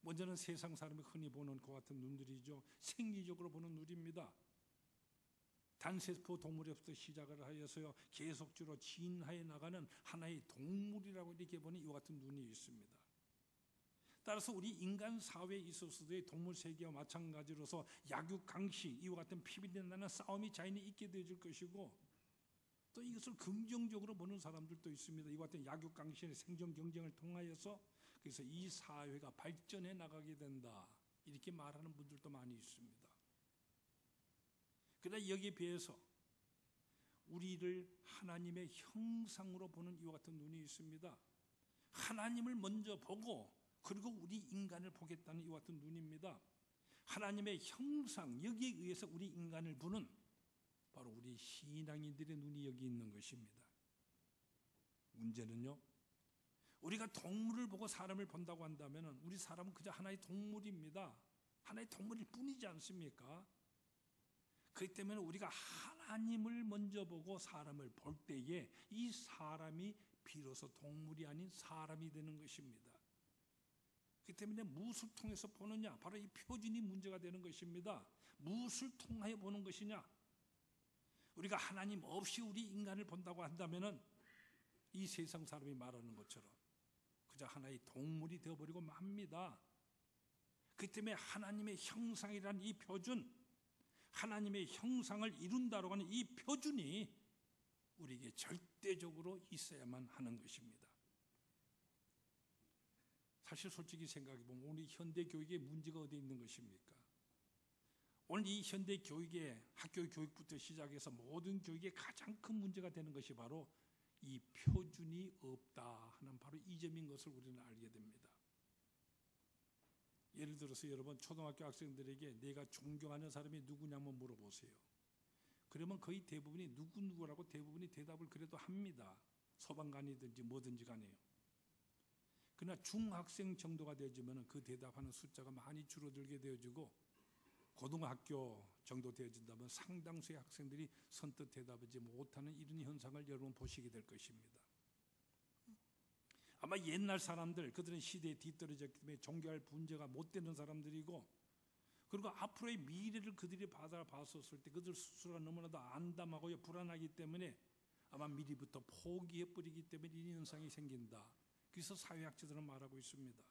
먼저는 세상 사람이 흔히 보는 그 같은 눈들이죠. 생리적으로 보는 눈입니다. 단세포 동물에서부터 시작을 하여서요 계속적으로 진화해 나가는 하나의 동물이라고 이렇게 보는 이와 같은 눈이 있습니다. 따라서 우리 인간 사회에 있어서도 동물 세계와 마찬가지로서 약육강식, 이와 같은 피비린내 나는 싸움이 자연히 있게 되어질 것이고, 또 이것을 긍정적으로 보는 사람들도 있습니다. 이와 같은 약육강식의 생존 경쟁을 통하여서 그래서 이 사회가 발전해 나가게 된다, 이렇게 말하는 분들도 많이 있습니다. 그러나 여기에 비해서 우리를 하나님의 형상으로 보는 이와 같은 눈이 있습니다. 하나님을 먼저 보고 그리고 우리 인간을 보겠다는 이와 같은 눈입니다. 하나님의 형상, 여기에 의해서 우리 인간을 보는 바로 우리 신앙인들의 눈이 여기 있는 것입니다. 문제는요, 우리가 동물을 보고 사람을 본다고 한다면 우리 사람은 그저 하나의 동물입니다. 하나의 동물일 뿐이지 않습니까? 그렇기 때문에 우리가 하나님을 먼저 보고 사람을 볼 때에 이 사람이 비로소 동물이 아닌 사람이 되는 것입니다. 그렇기 때문에 무엇을 통해서 보느냐? 바로 이 표준이 문제가 되는 것입니다. 무엇을 통하여 보는 것이냐? 우리가 하나님 없이 우리 인간을 본다고 한다면 이 세상 사람이 말하는 것처럼 그저 하나의 동물이 되어버리고 맙니다. 그렇기 때문에 하나님의 형상이라는 이 표준, 하나님의 형상을 이룬다고 하는 이 표준이 우리에게 절대적으로 있어야만 하는 것입니다. 사실 솔직히 생각해 보면 오늘 현대 교육의 문제가 어디 있는 것입니까? 오늘 이 현대 교육의 학교 교육부터 시작해서 모든 교육의 가장 큰 문제가 되는 것이 바로 이 표준이 없다 하는 바로 이 점인 것을 우리는 알게 됩니다. 예를 들어서 여러분 초등학교 학생들에게 내가 존경하는 사람이 누구냐 한번 물어보세요. 그러면 거의 대부분이 누구라고 대부분이 대답을 그래도 합니다. 소방관이든지 뭐든지 간에요. 그러나 중학생 정도가 되어지면 그 대답하는 숫자가 많이 줄어들게 되어지고, 고등학교 정도 되어진다면 상당수의 학생들이 선뜻 대답하지 못하는 이런 현상을 여러분 보시게 될 것입니다. 아마 옛날 사람들, 그들은 시대에 뒤떨어졌기 때문에 존경할 분재가 못 되는 사람들이고, 그리고 앞으로의 미래를 그들이 받아봤었을 때 그들 스스로가 너무나도 안담하고 불안하기 때문에 아마 미리부터 포기해버리기 때문에 이 현상이 생긴다. 그래서 사회학자들은 말하고 있습니다.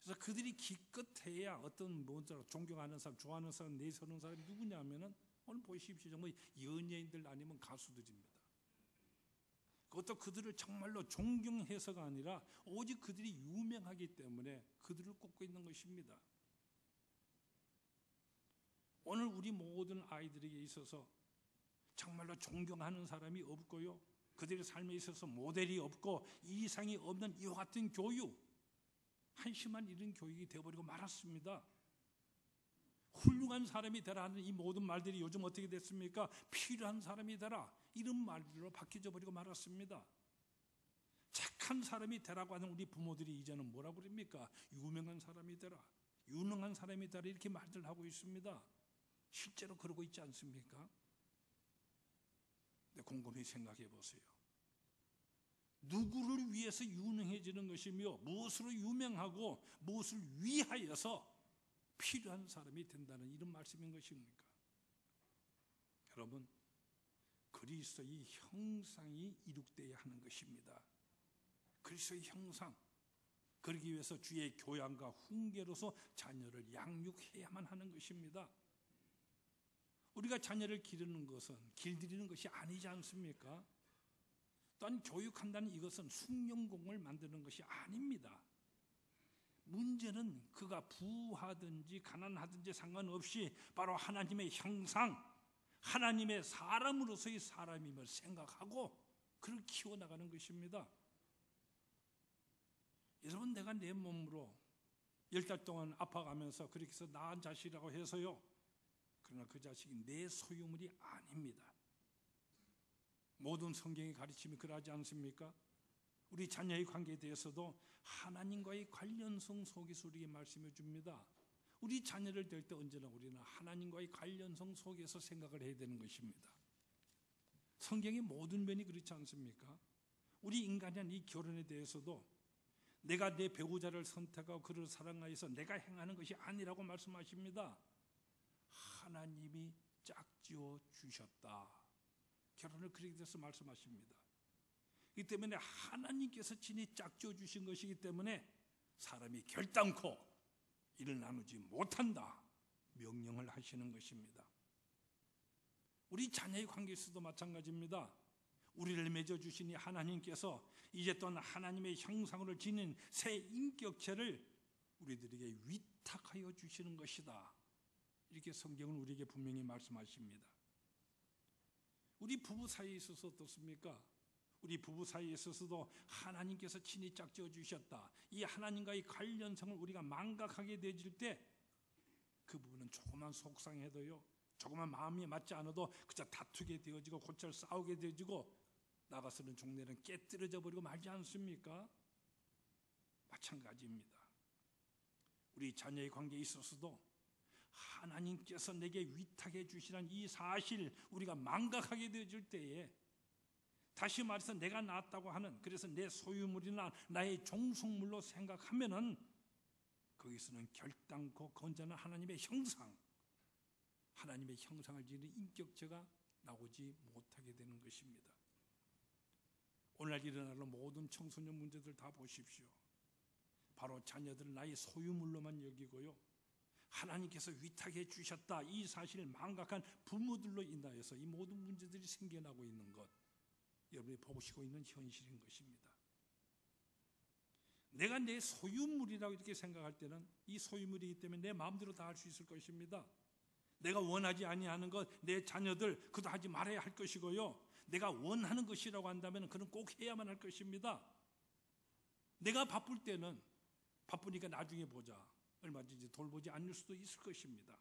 그래서 그들이 기껏해야 어떤 뭔가 존경하는 사람, 좋아하는 사람, 내세우는 사람이 누구냐 하면은 오늘 보십시오. 정말 연예인들 아니면 가수들입니다. 그것도 그들을 정말로 존경해서가 아니라 오직 그들이 유명하기 때문에 그들을 꼽고 있는 것입니다. 오늘 우리 모든 아이들에게 있어서 정말로 존경하는 사람이 없고요, 그들의 삶에 있어서 모델이 없고 이상이 없는 이와 같은 교육, 한심한 이런 교육이 되어버리고 말았습니다. 훌륭한 사람이 되라 하는 이 모든 말들이 요즘 어떻게 됐습니까? 필요한 사람이 되라, 이런 말들로 바뀌어져 버리고 말았습니다. 착한 사람이 되라고 하는 우리 부모들이 이제는 뭐라고 그럽니까? 유명한 사람이 되라, 유능한 사람이 되라, 이렇게 말들 하고 있습니다. 실제로 그러고 있지 않습니까? 근데 곰곰이 생각해 보세요. 누구를 위해서 유능해지는 것이며 무엇으로 유명하고 무엇을 위하여서 필요한 사람이 된다는 이런 말씀인 것입니까? 여러분, 그리스도의 형상이 이룩되어야 하는 것입니다. 그리스도의 형상, 그러기 위해서 주의 교양과 훈계로서 자녀를 양육해야만 하는 것입니다. 우리가 자녀를 기르는 것은 길들이는 것이 아니지 않습니까? 또한 교육한다는 이것은 숭늉공을 만드는 것이 아닙니다. 문제는 그가 부하든지 가난하든지 상관없이 바로 하나님의 형상, 하나님의 사람으로서의 사람임을 생각하고 그를 키워나가는 것입니다. 여러분, 내가 내 몸으로 10달 동안 아파가면서 그렇게 해서 낳은 자식이라고 해서요, 그러나 그 자식이 내 소유물이 아닙니다. 모든 성경의 가르침이 그러하지 않습니까? 우리 자녀의 관계에 대해서도 하나님과의 관련성 속에서 우리에게 말씀해 줍니다. 우리 자녀를 될 때 언제나 우리는 하나님과의 관련성 속에서 생각을 해야 되는 것입니다. 성경의 모든 면이 그렇지 않습니까? 우리 인간은 이 결혼에 대해서도 내가 내 배우자를 선택하고 그를 사랑하여서 내가 행하는 것이 아니라고 말씀하십니다. 하나님이 짝지어 주셨다. 결혼을 그렇게 돼서 말씀하십니다. 이 때문에 하나님께서 친히 짝지어 주신 것이기 때문에 사람이 결단코 이를 나누지 못한다 명령을 하시는 것입니다. 우리 자녀의 관계에서도 마찬가지입니다. 우리를 맺어주신 이 하나님께서 이제 또한 하나님의 형상으로 지닌 새 인격체를 우리들에게 위탁하여 주시는 것이다. 이렇게 성경은 우리에게 분명히 말씀하십니다. 우리 부부 사이에 있어서 어떻습니까? 우리 부부 사이에 있어서도 하나님께서 친히 짝지어 주셨다. 이 하나님과의 관련성을 우리가 망각하게 되질 때 그 부분은 조금만 속상해도요, 조금만 마음이 맞지 않아도 그저 다투게 되어지고 곧잘 싸우게 되어지고 나가서는 종래는 깨뜨려져 버리고 말지 않습니까? 마찬가지입니다. 우리 자녀의 관계에 있어서도 하나님께서 내게 위탁해 주시는 이 사실 우리가 망각하게 되어질 때에, 다시 말해서 내가 낳았다고 하는, 그래서 내 소유물이나 나의 종속물로 생각하면은 거기서는 결단코 건전한 하나님의 형상, 하나님의 형상을 지닌 인격체가 나오지 못하게 되는 것입니다. 오늘날 일어나는 모든 청소년 문제들 다 보십시오. 바로 자녀들은 나의 소유물로만 여기고요, 하나님께서 위탁해 주셨다 이 사실을 망각한 부모들로 인하여서 이 모든 문제들이 생겨나고 있는 것, 여러분이 보시고 있는 현실인 것입니다. 내가 내 소유물이라고 이렇게 생각할 때는 이 소유물이기 때문에 내 마음대로 다 할 수 있을 것입니다. 내가 원하지 아니하는 것, 내 자녀들 그도 하지 말아야 할 것이고요, 내가 원하는 것이라고 한다면 그는 꼭 해야만 할 것입니다. 내가 바쁠 때는 바쁘니까 나중에 보자, 얼마든지 돌보지 않을 수도 있을 것입니다.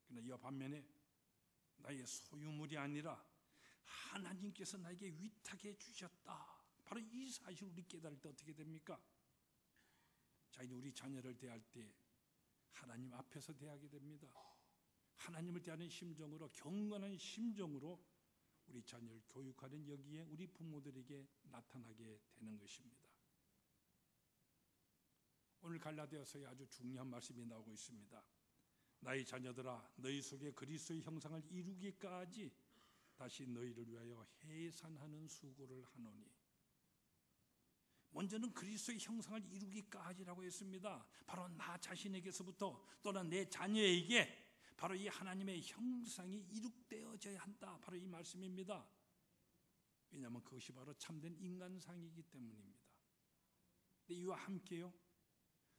그러나 이와 반면에 나의 소유물이 아니라 하나님께서 나에게 위탁해 주셨다, 바로 이 사실을 우리 깨달을 때 어떻게 됩니까? 자, 이제 우리 자녀를 대할 때 하나님 앞에서 대하게 됩니다. 하나님을 대하는 심정으로, 경건한 심정으로 우리 자녀를 교육하는 여기에 우리 부모들에게 나타나게 되는 것입니다. 오늘 갈라디아서에 아주 중요한 말씀이 나오고 있습니다. 나의 자녀들아, 너희 속에 그리스도의 형상을 이루기까지 다시 너희를 위하여 해산하는 수고를 하노니. 먼저는 그리스도의 형상을 이루기까지라고 했습니다. 바로 나 자신에게서부터 또는 내 자녀에게 바로 이 하나님의 형상이 이룩되어져야 한다, 바로 이 말씀입니다. 왜냐하면 그것이 바로 참된 인간상이기 때문입니다. 이와 함께요,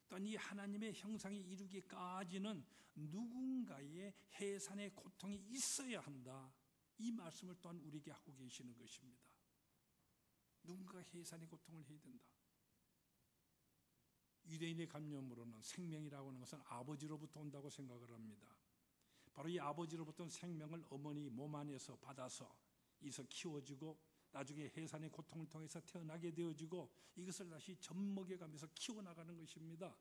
또한 이 하나님의 형상이 이루기까지는 누군가의 해산의 고통이 있어야 한다, 이 말씀을 또한 우리에게 하고 계시는 것입니다. 누군가 해산의 고통을 해야 된다. 유대인의 관념으로는 생명이라고 하는 것은 아버지로부터 온다고 생각을 합니다. 바로 이 아버지로부터 생명을 어머니 몸 안에서 받아서 이서 키워지고 나중에 해산의 고통을 통해서 태어나게 되어지고 이것을 다시 젖먹여가면서 키워나가는 것입니다.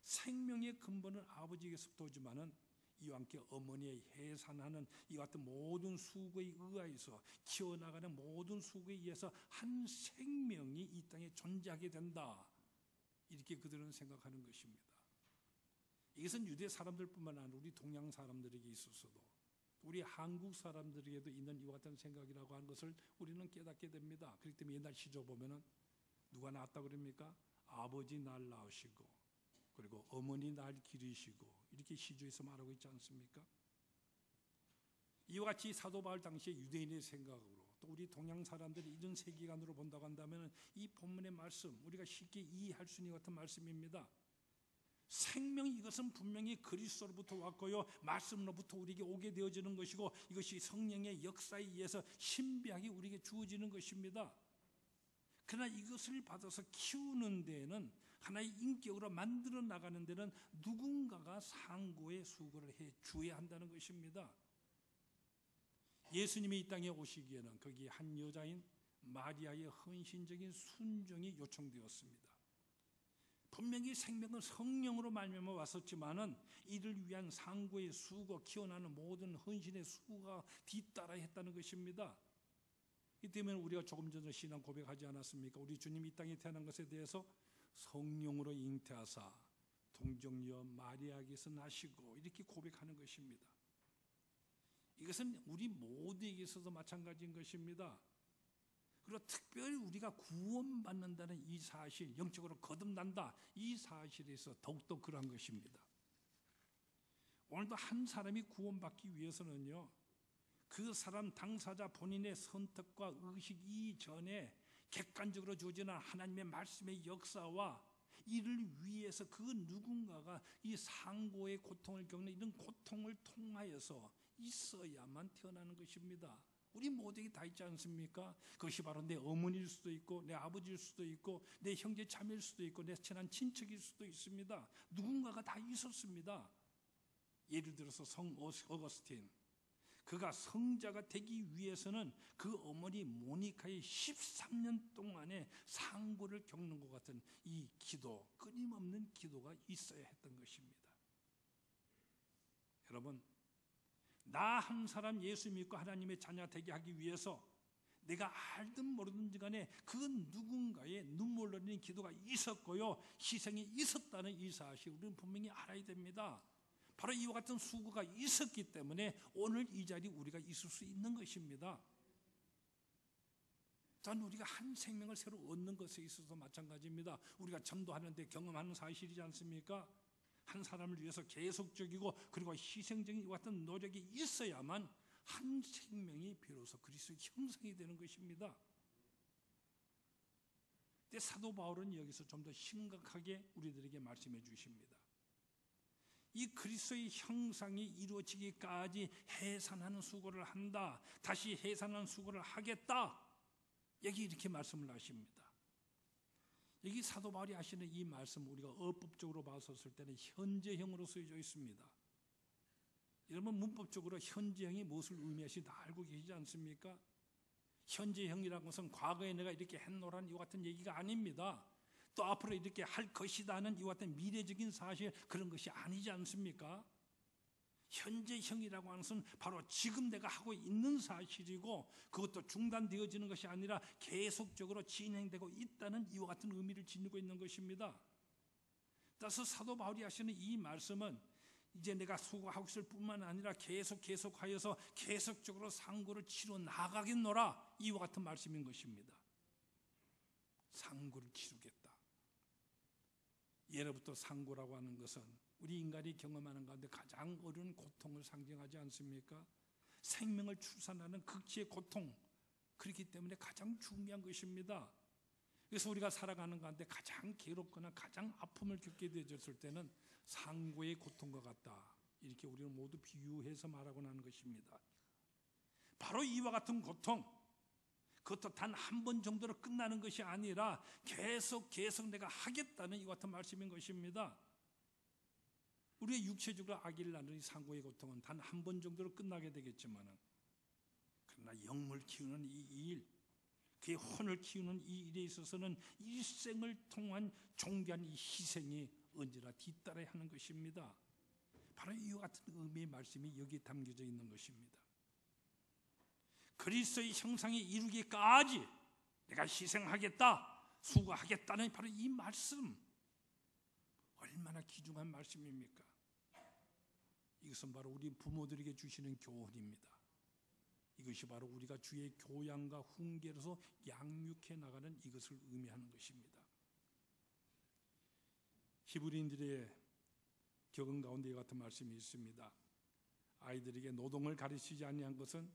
생명의 근본은 아버지에게서부터 오지만은 이와 함께 어머니의 해산하는 이 같은 모든 수고에 의하여서 키워나가는 모든 수고에 의해서 한 생명이 이 땅에 존재하게 된다, 이렇게 그들은 생각하는 것입니다. 이것은 유대 사람들뿐만 아니라 우리 동양 사람들에게 있어서도, 우리 한국 사람들에게도 있는 이와 같은 생각이라고 하는 것을 우리는 깨닫게 됩니다. 그렇기 때문에 옛날 시조 보면은 누가 낳았다 그럽니까? 아버지 날 낳으시고 그리고 어머니 날 기르시고 이렇게 시조에서 말하고 있지 않습니까? 이와 같이 사도 바울 당시에 유대인의 생각으로 또 우리 동양 사람들이 이런 세계관으로 본다고 한다면 이 본문의 말씀 우리가 쉽게 이해할 수 있는 같은 말씀입니다. 생명 이것은 분명히 그리스도로부터 왔고요 말씀으로부터 우리에게 오게 되어지는 것이고 이것이 성령의 역사에 의해서 신비하게 우리에게 주어지는 것입니다. 그러나 이것을 받아서 키우는 데에는 하나의 인격으로 만들어 나가는 데는 누군가가 상고의 수고를 해 주어야 한다는 것입니다. 예수님이 이 땅에 오시기에는 거기 한 여자인 마리아의 헌신적인 순종이 요청되었습니다. 분명히 생명은 성령으로 말미암아 왔었지만은 이를 위한 상고의 수고, 키워나는 모든 헌신의 수고가 뒤따라 했다는 것입니다. 이 때문에 우리가 조금 전에 신앙 고백하지 않았습니까? 우리 주님이 이 땅에 태어난 것에 대해서 성령으로 잉태하사 동정녀 마리아에게서 나시고 이렇게 고백하는 것입니다. 이것은 우리 모두에게 있어서 마찬가지인 것입니다. 그리고 특별히 우리가 구원받는다는 이 사실, 영적으로 거듭난다 이 사실에서 더욱더 그러한 것입니다. 오늘도 한 사람이 구원받기 위해서는요 그 사람 당사자 본인의 선택과 의식 이전에 객관적으로 주어지는 하나님의 말씀의 역사와 이를 위해서 그 누군가가 이 상고의 고통을 겪는 이런 고통을 통하여서 있어야만 태어나는 것입니다. 우리 모두에게 다 있지 않습니까? 그것이 바로 내 어머니일 수도 있고 내 아버지일 수도 있고 내 형제 자매일 수도 있고 내 친한 친척일 수도 있습니다. 누군가가 다 있었습니다. 예를 들어서 성 어거스틴, 그가 성자가 되기 위해서는 그 어머니 모니카의 13년 동안의 상고를 겪는 것 같은 이 기도, 끊임없는 기도가 있어야 했던 것입니다. 여러분, 나 한 사람 예수 믿고 하나님의 자녀 되게 하기 위해서 내가 알든 모르든지 간에 그 누군가의 눈물 흘리는 기도가 있었고요 희생이 있었다는 이 사실 우리는 분명히 알아야 됩니다. 바로 이와 같은 수고가 있었기 때문에 오늘 이 자리에 우리가 있을 수 있는 것입니다. 또한 우리가 한 생명을 새로 얻는 것에 있어서 마찬가지입니다. 우리가 전도하는데 경험하는 사실이지 않습니까? 한 사람을 위해서 계속적이고 그리고 희생적인 이와 같은 노력이 있어야만 한 생명이 비로소 그리스도의 형상이 되는 것입니다. 근데 사도 바울은 여기서 좀 더 심각하게 우리들에게 말씀해 주십니다. 이 그리스도의 형상이 이루어지기까지 해산하는 수고를 한다. 다시 해산하는 수고를 하겠다. 여기 이렇게 말씀을 하십니다. 여기 사도 바울이 하시는 이 말씀 우리가 어법적으로 봤었을 때는 현재형으로 쓰여져 있습니다. 여러분 문법적으로 현재형이 무엇을 의미하시는지 다 알고 계시지 않습니까? 현재형이라는 것은 과거에 내가 이렇게 했노라는 이와 같은 얘기가 아닙니다. 또 앞으로 이렇게 할 것이다는 이와 같은 미래적인 사실 그런 것이 아니지 않습니까? 현재형이라고 하는 것은 바로 지금 내가 하고 있는 사실이고 그것도 중단되어지는 것이 아니라 계속적으로 진행되고 있다는 이와 같은 의미를 지니고 있는 것입니다. 따라서 사도 바울이 하시는 이 말씀은 이제 내가 수고하고 있을 뿐만 아니라 계속하여서 계속적으로 상고를 치러 나가겠노라 이와 같은 말씀인 것입니다. 상고를 치르겠다. 예로부터 상고라고 하는 것은 우리 인간이 경험하는 가운데 가장 어려운 고통을 상징하지 않습니까? 생명을 출산하는 극치의 고통, 그렇기 때문에 가장 중요한 것입니다. 그래서 우리가 살아가는 가운데 가장 괴롭거나 가장 아픔을 겪게 되었을 때는 상고의 고통과 같다. 이렇게 우리는 모두 비유해서 말하고 하는 것입니다. 바로 이와 같은 고통, 그것도 단 한 번 정도로 끝나는 것이 아니라 계속 내가 하겠다는 이와 같은 말씀인 것입니다. 우리의 육체적으로 악을 나누는 상고의 고통은 단 한 번 정도로 끝나게 되겠지만 그러나 영을 키우는 이 일, 그의 혼을 키우는 이 일에 있어서는 일생을 통한 존귀한 이 희생이 언제나 뒤따라야 하는 것입니다. 바로 이와 같은 의미의 말씀이 여기에 담겨져 있는 것입니다. 그리스도의 형상이 이루기까지 내가 희생하겠다, 수고하겠다는 바로 이 말씀, 얼마나 귀중한 말씀입니까? 이것은 바로 우리 부모들에게 주시는 교훈입니다. 이것이 바로 우리가 주의 교양과 훈계로서 양육해 나가는 이것을 의미하는 것입니다. 히브리인들의 격언 가운데 이 같은 말씀이 있습니다. 아이들에게 노동을 가르치지 아니한 것은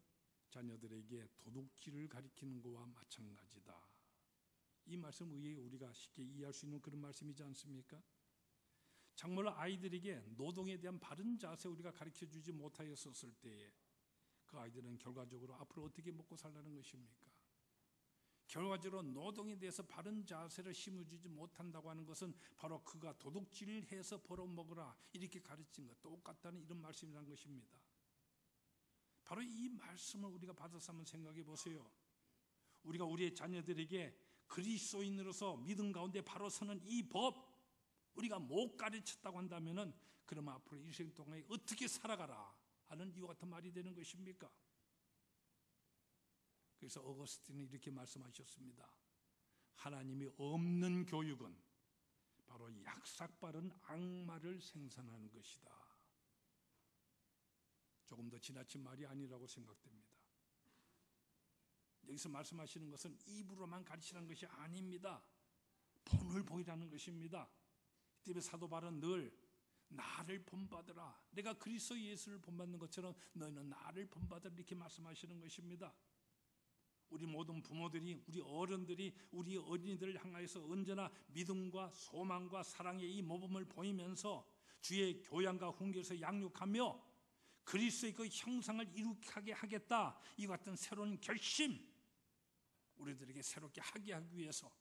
자녀들에게 도둑질을 가르치는 것과 마찬가지다. 이 말씀 의외에 우리가 쉽게 이해할 수 있는 그런 말씀이지 않습니까? 정말로 아이들에게 노동에 대한 바른 자세 우리가 가르쳐주지 못하였었을 때에 그 아이들은 결과적으로 앞으로 어떻게 먹고 살라는 것입니까? 결과적으로 노동에 대해서 바른 자세를 심어주지 못한다고 하는 것은 바로 그가 도둑질을 해서 벌어먹으라 이렇게 가르친 것 똑같다는 이런 말씀이라는 것입니다. 바로 이 말씀을 우리가 받아서 한번 생각해 보세요. 우리가 우리의 자녀들에게 그리스도인으로서 믿음 가운데 바로 서는 이 법 우리가 못 가르쳤다고 한다면 그러면 앞으로 일생 동안에 어떻게 살아가라 하는 이와 같은 말이 되는 것입니까? 그래서 어거스틴은 이렇게 말씀하셨습니다. 하나님이 없는 교육은 바로 약삭빠른 악마를 생산하는 것이다. 조금 더 지나친 말이 아니라고 생각됩니다. 여기서 말씀하시는 것은 입으로만 가르치라는 것이 아닙니다. 본을 보이라는 것입니다. 이때 사도 바울은 늘 나를 본받으라. 내가 그리스도 예수를 본받는 것처럼 너희는 나를 본받으라 이렇게 말씀하시는 것입니다. 우리 모든 부모들이 우리 어른들이 우리 어린이들을 향하여서 언제나 믿음과 소망과 사랑의 이 모범을 보이면서 주의 교양과 훈계에서 양육하며 그리스도의 그 형상을 이룩하게 하겠다 이 같은 새로운 결심 우리들에게 새롭게 하게 하기 위해서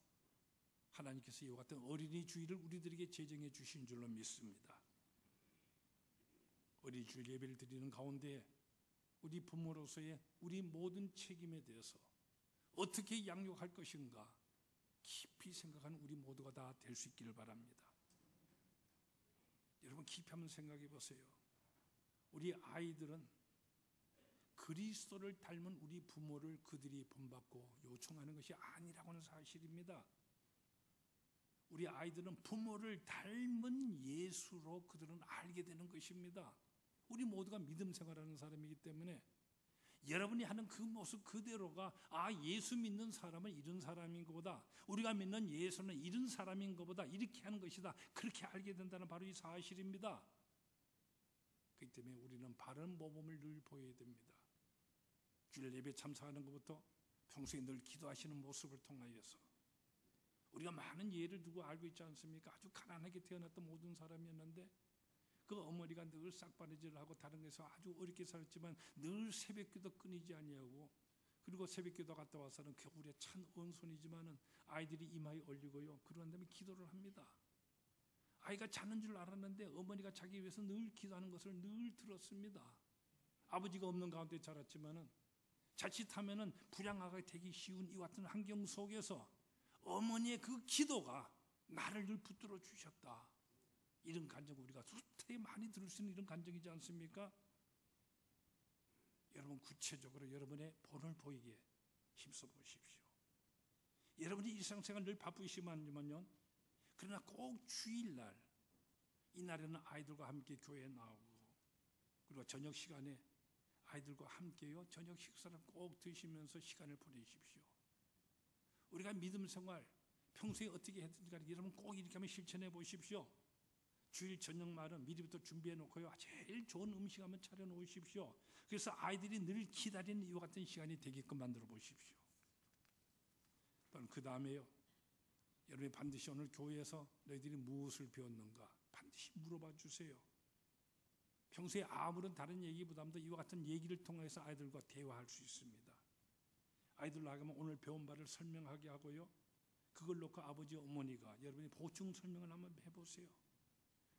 하나님께서 이와 같은 어린이 주일을 우리들에게 제정해 주신 줄로 믿습니다. 어린이 주일 예배를 드리는 가운데 우리 부모로서의 우리 모든 책임에 대해서 어떻게 양육할 것인가 깊이 생각하는 우리 모두가 다 될 수 있기를 바랍니다. 여러분 깊이 한번 생각해 보세요. 우리 아이들은 그리스도를 닮은 우리 부모를 그들이 본받고 요청하는 것이 아니라고 하는 사실입니다. 우리 아이들은 부모를 닮은 예수로 그들은 알게 되는 것입니다. 우리 모두가 믿음 생활하는 사람이기 때문에 여러분이 하는 그 모습 그대로가 예수 믿는 사람은 이런 사람인 것보다 우리가 믿는 예수는 이런 사람인 것보다 이렇게 하는 것이다. 그렇게 알게 된다는 바로 이 사실입니다. 그렇기 때문에 우리는 바른 모범을 늘 보여야 됩니다. 주일 예배 참석하는 것부터 평소에 늘 기도하시는 모습을 통하여서 우리가 많은 예를 두고 알고 있지 않습니까? 아주 가난하게 태어났던 모든 사람이었는데 그 어머니가 늘 싹바느질을 하고 다른 데서 아주 어렵게 살았지만 늘 새벽기도 끊이지 아니하고 그리고 새벽기도 갔다 와서는 겨울에 찬 온손이지만은 아이들이 이마에 올리고요. 그런 다음에 기도를 합니다. 아이가 자는 줄 알았는데 어머니가 자기 위해서 늘 기도하는 것을 늘 들었습니다. 아버지가 없는 가운데 자랐지만은 자칫하면은 불량아가 되기 쉬운 이 같은 환경 속에서 어머니의 그 기도가 나를 늘 붙들어 주셨다. 이런 간증 우리가 숱하게 많이 들을 수 있는 이런 간증이지 않습니까? 여러분 구체적으로 여러분의 본을 보이게 힘써 보십시오. 여러분이 일상생활 늘 바쁘시만요. 그러나 꼭 주일날 이날에는 아이들과 함께 교회에 나오고 그리고 저녁 시간에 아이들과 함께요 저녁 식사를 꼭 드시면서 시간을 보내십시오. 우리가 믿음 생활 평소에 어떻게 했든지 간에 여러분 꼭 이렇게 한번 실천해 보십시오. 주일 저녁말은 미리부터 준비해 놓고요 제일 좋은 음식 한번 차려 놓으십시오. 그래서 아이들이 늘 기다리는 이와 같은 시간이 되게끔 만들어 보십시오. 또는 그 다음에요 여러분이 반드시 오늘 교회에서 너희들이 무엇을 배웠는가 반드시 물어봐 주세요. 평소에 아무런 다른 얘기보다도 이와 같은 얘기를 통해서 아이들과 대화할 수 있습니다. 아이들로 하여금 오늘 배운 바를 설명하게 하고요 그걸 놓고 아버지 어머니가 여러분이 보충 설명을 한번 해보세요.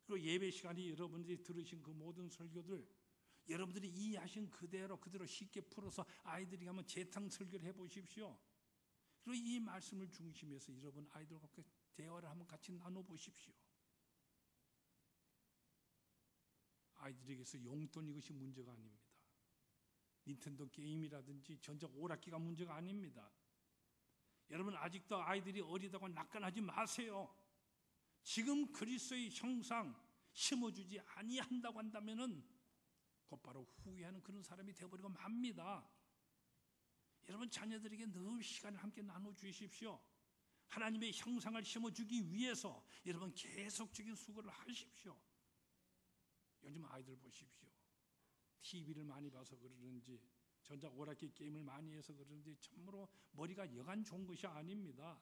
그리고 예배 시간이 여러분들이 들으신 그 모든 설교들 여러분들이 이해하신 그대로 쉽게 풀어서 아이들이 한번 재탕 설교를 해보십시오. 그리고 이 말씀을 중심해서 여러분 아이들과 대화를 한번 같이 나눠보십시오. 아이들에게서 용돈 이것이 문제가 아닙니다. 닌텐도 게임이라든지 전자 오락기가 문제가 아닙니다. 여러분 아직도 아이들이 어리다고 낙관하지 마세요. 지금 그리스도의 형상 심어주지 아니한다고 한다면은 곧바로 후회하는 그런 사람이 되어버리고 맙니다. 여러분 자녀들에게 늘 시간을 함께 나눠주십시오. 하나님의 형상을 심어주기 위해서 여러분 계속적인 수고를 하십시오. 요즘 아이들 보십시오. TV를 많이 봐서 그러는지 전자오락기 게임을 많이 해서 그러는지 참으로 머리가 여간 좋은 것이 아닙니다.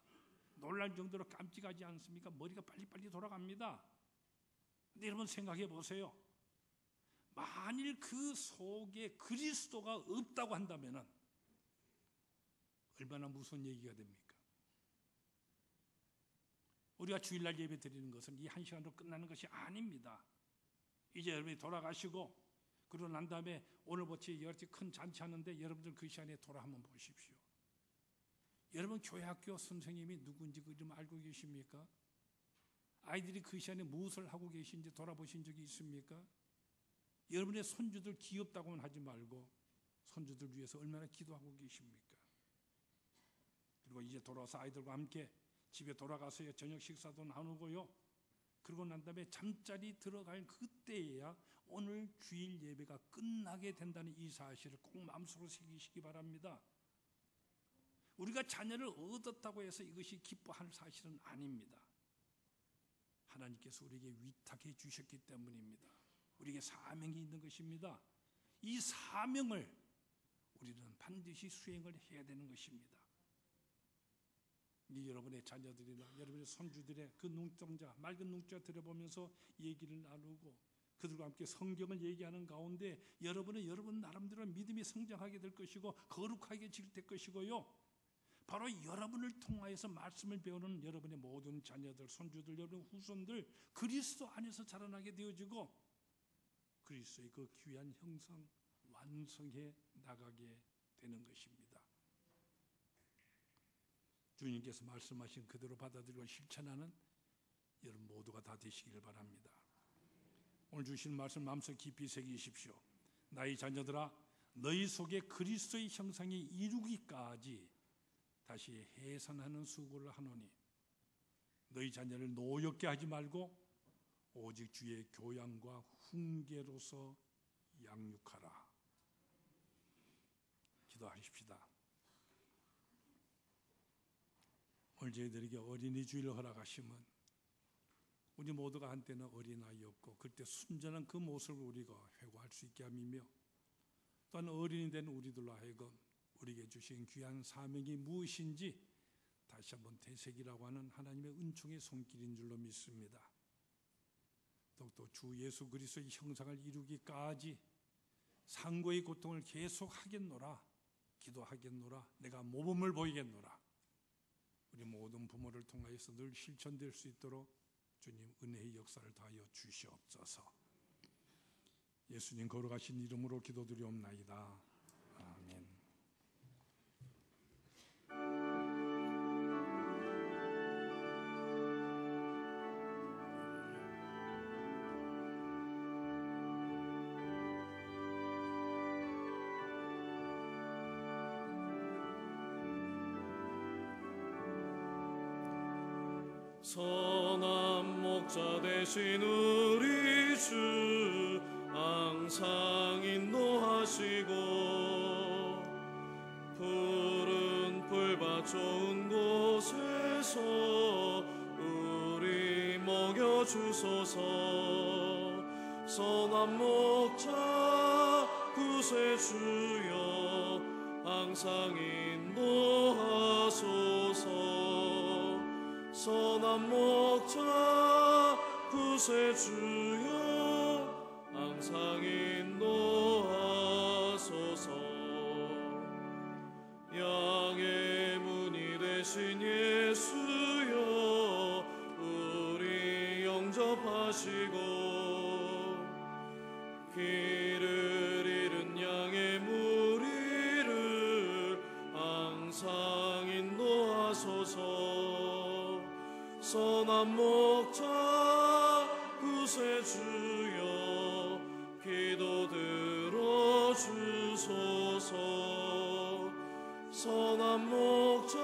놀랄 정도로 깜찍하지 않습니까? 머리가 빨리빨리 돌아갑니다. 근데 여러분 생각해 보세요. 만일 그 속에 그리스도가 없다고 한다면 얼마나 무서운 얘기가 됩니까? 우리가 주일날 예배 드리는 것은 이 한 시간으로 끝나는 것이 아닙니다. 이제 여러분이 돌아가시고 그러고 난 다음에 오늘부터 여러 큰 잔치 하는데 여러분들 그 시간에 돌아 한번 보십시오. 여러분 교회 학교 선생님이 누군지 좀 알고 계십니까? 아이들이 그 시간에 무엇을 하고 계신지 돌아보신 적이 있습니까? 여러분의 손주들 귀엽다고만 하지 말고 손주들 위해서 얼마나 기도하고 계십니까? 그리고 이제 돌아와서 아이들과 함께 집에 돌아가서 저녁 식사도 나누고요. 그러고 난 다음에 잠자리 들어갈 그때에야 오늘 주일 예배가 끝나게 된다는 이 사실을 꼭 마음속으로 새기시기 바랍니다. 우리가 자녀를 얻었다고 해서 이것이 기뻐할 사실은 아닙니다. 하나님께서 우리에게 위탁해 주셨기 때문입니다. 우리에게 사명이 있는 것입니다. 이 사명을 우리는 반드시 수행을 해야 되는 것입니다. 이 여러분의 자녀들이나 여러분의 손주들의 그 눈동자, 맑은 눈동자 들여보면서 얘기를 나누고 그들과 함께 성경을 얘기하는 가운데 여러분은 여러분 나름대로 믿음이 성장하게 될 것이고 거룩하게 될 것이고요. 바로 여러분을 통하여서 말씀을 배우는 여러분의 모든 자녀들, 손주들, 여러분 후손들 그리스도 안에서 자라나게 되어지고 그리스도의 그 귀한 형상 완성해 나가게 되는 것입니다. 주님께서 말씀하신 그대로 받아들이고 실천하는 여러분 모두가 다 되시기를 바랍니다. 오늘 주신 말씀 마음속 깊이 새기십시오. 나의 자녀들아, 너희 속에 그리스도의 형상이 이루기까지 다시 해산하는 수고를 하노니 너희 자녀를 노엽게 하지 말고 오직 주의 교양과 훈계로서 양육하라. 기도하십시다. 오늘 저희들에게 어린이 주일을 허락하시면 우리 모두가 한때는 어린아이였고 그때 순전한 그 모습을 우리가 회고할 수 있게 함이며 또한 어린이 된 우리들로 하여금 우리에게 주신 귀한 사명이 무엇인지 다시 한번 되새기라고 하는 하나님의 은총의 손길인 줄로 믿습니다. 더욱더 주 예수 그리스도의 형상을 이루기까지 상고의 고통을 계속하겠노라, 기도하겠노라, 내가 모범을 보이겠노라. 우리 모든 부모를 통하여서 늘 실천될 수 있도록 주님 은혜의 역사를 다하여 주시옵소서. 예수님 거룩하신 이름으로 기도드리옵나이다. 아멘. 선한 목자 되신 우리 주 항상 인도하시고 푸른 풀밭 좋은 곳에서 우리 먹여주소서. 선한 목자 구세주여 항상 인도하소서. 선한 목자 구세주여 항상 인도하소서. 양의 문이 되신 예수여 우리 영접하시고 길을 잃은 양의 무리를 항상 인도하소서. 선한 목자 구세주여 기도 들어주소서. 선한 목자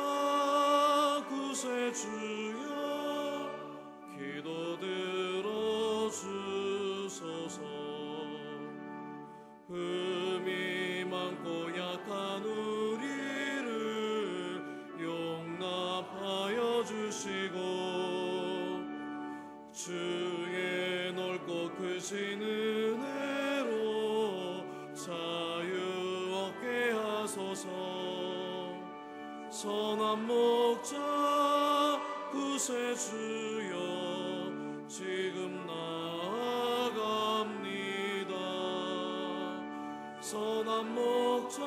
구세주여 기도 들어주소서. 흠이 많고 약한 우리를 주신 은혜로 자유 얻게 하소서. 선한 목자 구세주여 지금 나아갑니다. 선한 목자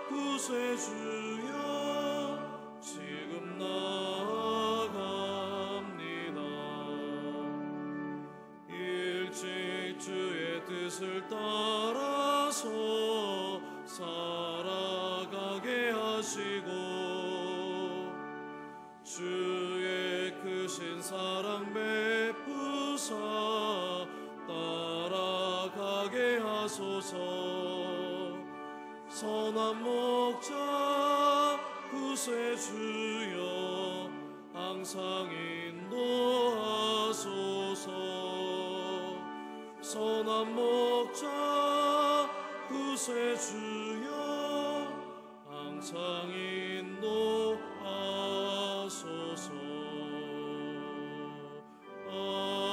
구세주여 지금 나아갑니다. 일찍 주의 뜻을 따라서 살아가게 하시고 주의 크신 사랑 베푸사 따라가게 하소서. 선한 목자 구세주여 항상 인도하소서. 선한 목자 구세주여 항상 인도하소서. 아멘.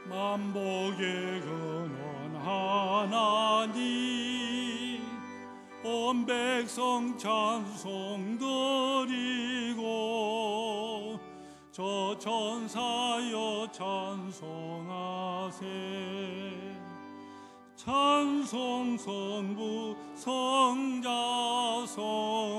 만복의 근원 하나님 온 백성 찬송 드리고 저 천사여 찬송하세. 찬송 성부 성자 성령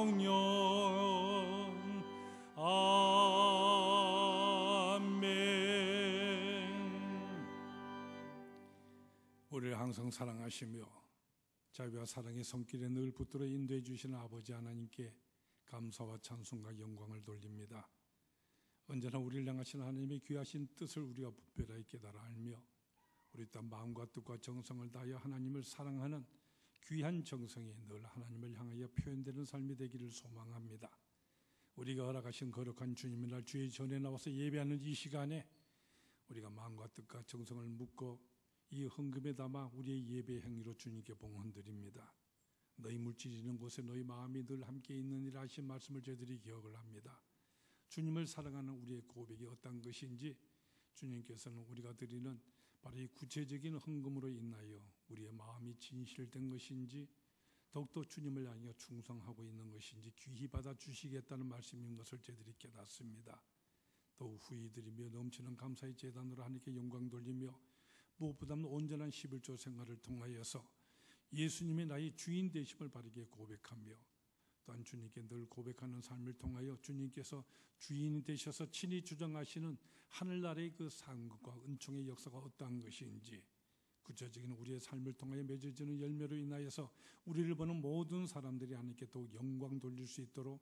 우리를 항상 사랑하시며 자비와 사랑의 손길에 늘 붙들어 인도해 주시는 아버지 하나님께 감사와 찬송과 영광을 돌립니다. 언제나 우리를 향하신 하나님의 귀하신 뜻을 우리가 분별하게 깨달아 알며 우리 또한 마음과 뜻과 정성을 다하여 하나님을 사랑하는 귀한 정성이 늘 하나님을 향하여 표현되는 삶이 되기를 소망합니다. 우리가 허락하신 거룩한 주님의 날 주의 전에 나와서 예배하는 이 시간에 우리가 마음과 뜻과 정성을 묻고 이 헌금에 담아 우리의 예배 행위로 주님께 봉헌드립니다. 너희 물질이 있는 곳에 너희 마음이 늘 함께 있느니라 하신 말씀을 저희들이 기억을 합니다. 주님을 사랑하는 우리의 고백이 어떤 것인지 주님께서는 우리가 드리는 바로 이 구체적인 헌금으로 인하여 우리의 마음이 진실된 것인지 더욱더 주님을 향해 충성하고 있는 것인지 귀히 받아주시겠다는 말씀인 것을 저희들이 깨닫습니다. 또 후히 드리며 넘치는 감사의 제단으로 하나님께 영광 돌리며 무엇보다는 온전한 11조 생활을 통하여서 예수님의 나의 주인 되심을 바르게 고백하며 또한 주님께 늘 고백하는 삶을 통하여 주님께서 주인이 되셔서 친히 주정하시는 하늘나라의 그 상급과 은총의 역사가 어떠한 것인지 구체적인 우리의 삶을 통하여 맺어지는 열매로 인하여서 우리를 보는 모든 사람들이 하나님께 더욱 영광 돌릴 수 있도록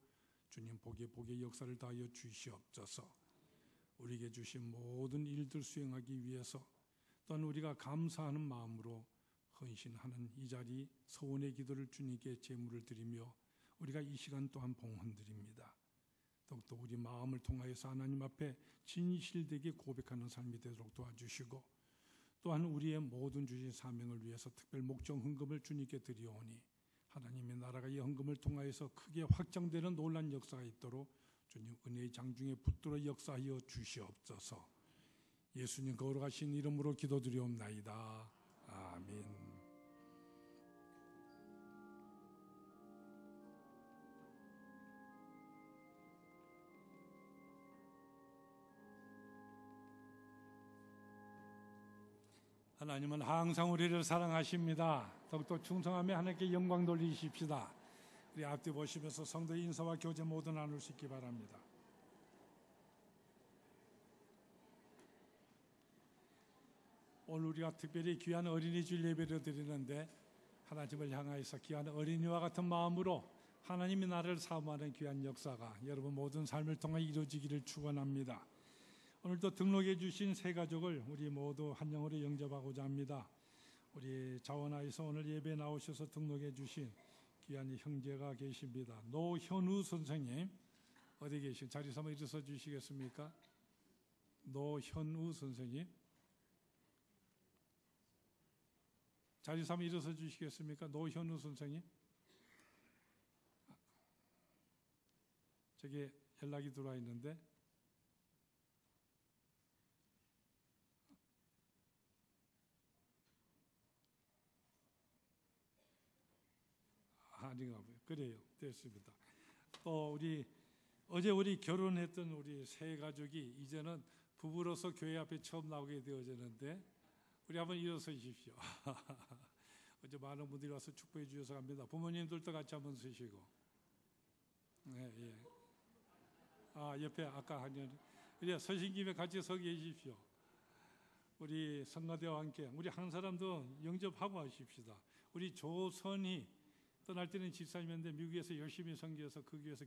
주님 복의 역사를 다하여 주시옵소서. 우리에게 주신 모든 일들 수행하기 위해서 또한 우리가 감사하는 마음으로 헌신하는 이 자리 서원의 기도를 주님께 제물을 드리며 우리가 이 시간 또한 봉헌드립니다. 더욱더 우리 마음을 통하여서 하나님 앞에 진실되게 고백하는 삶이 되도록 도와주시고 또한 우리의 모든 주신 사명을 위해서 특별 목적 헌금을 주님께 드리오니 하나님의 나라가 이 헌금을 통하여서 크게 확장되는 놀란 역사가 있도록 주님 은혜의 장중에 붙들어 역사하여 주시옵소서. 예수님 거룩하신 이름으로 기도드리옵나이다. 아멘. 하나님은 항상 우리를 사랑하십니다. 더욱더 충성하며 하나님께 영광 돌리십시다. 우리 앞뒤 보시면서 성도의 인사와 교제 모두 나눌 수 있기 바랍니다. 오늘 우리가 특별히 귀한 어린이 주일 예배를 드리는데 하나님을 향하여서 귀한 어린이와 같은 마음으로 하나님이 나를 사모하는 귀한 역사가 여러분 모든 삶을 통해 이루어지기를 축원합니다. 오늘도 등록해 주신 새 가족을 우리 모두 한 영으로 영접하고자 합니다. 우리 자원하에서 오늘 예배에 나오셔서 등록해 주신 귀한 형제가 계십니다. 노현우 선생님 어디 계신 자리 삼아 일어서 주시겠습니까? 노현우 선생님 자리 삼아 일어서 주시겠습니까? 노현우 선생님 저기 연락이 들어와 있는데 아닌가 봐요. 그래요. 됐습니다. 또 어제 우리 결혼했던 우리 세 가족이 이제는 부부로서 교회 앞에 처음 나오게 되어졌는데 우리 한번 일어서 주십시오. 어제 많은 분들이 와서 축복해 주셔서 갑니다. 부모님들도 같이 한번 서시고. 네, 예. 옆에 아까 한년 이제 서신 김에 같이 서 계십시오. 우리 성가대와 함께 우리 한 사람도 영접하고 하십시다. 우리 조선이 떠날 때는 집사님인데 미국에서 열심히 섬겨서 거기에서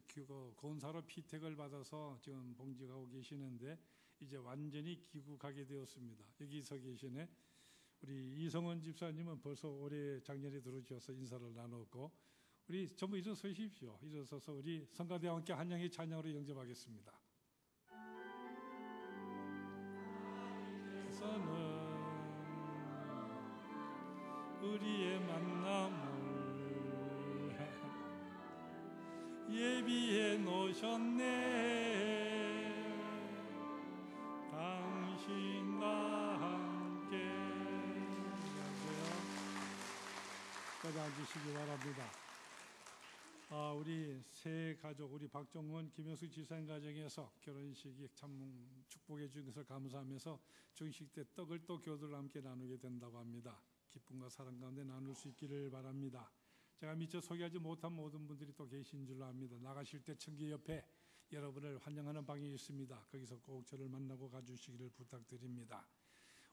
건사로 피택을 받아서 지금 봉직하고 계시는데 이제 완전히 귀국하게 되었습니다. 여기 서 계시네. 우리 이성원 집사님은 벌써 올해 작년에 들어오셔서 인사를 나눴고 우리 전부 일어서십시오. 일어서서 우리 성가대와 함께 한영의 찬양으로 영접하겠습니다. 그래서는 우리의 만남을 예비해 놓으셨네. 당신과 함께 여기 앉으시기 바랍니다. 우리 새 가족 우리 박정원 김영숙 집사님 가정에서 결혼식이 참 축복해 주신 것을 감사하면서 정식 때 떡을 또 교도를 함께 나누게 된다고 합니다. 기쁨과 사랑 가운데 나눌 수 있기를 바랍니다. 제가 미처 소개하지 못한 모든 분들이 또 계신 줄로 압니다. 나가실 때 청계 옆에 여러분을 환영하는 방이 있습니다. 거기서 꼭 저를 만나고 가주시기를 부탁드립니다.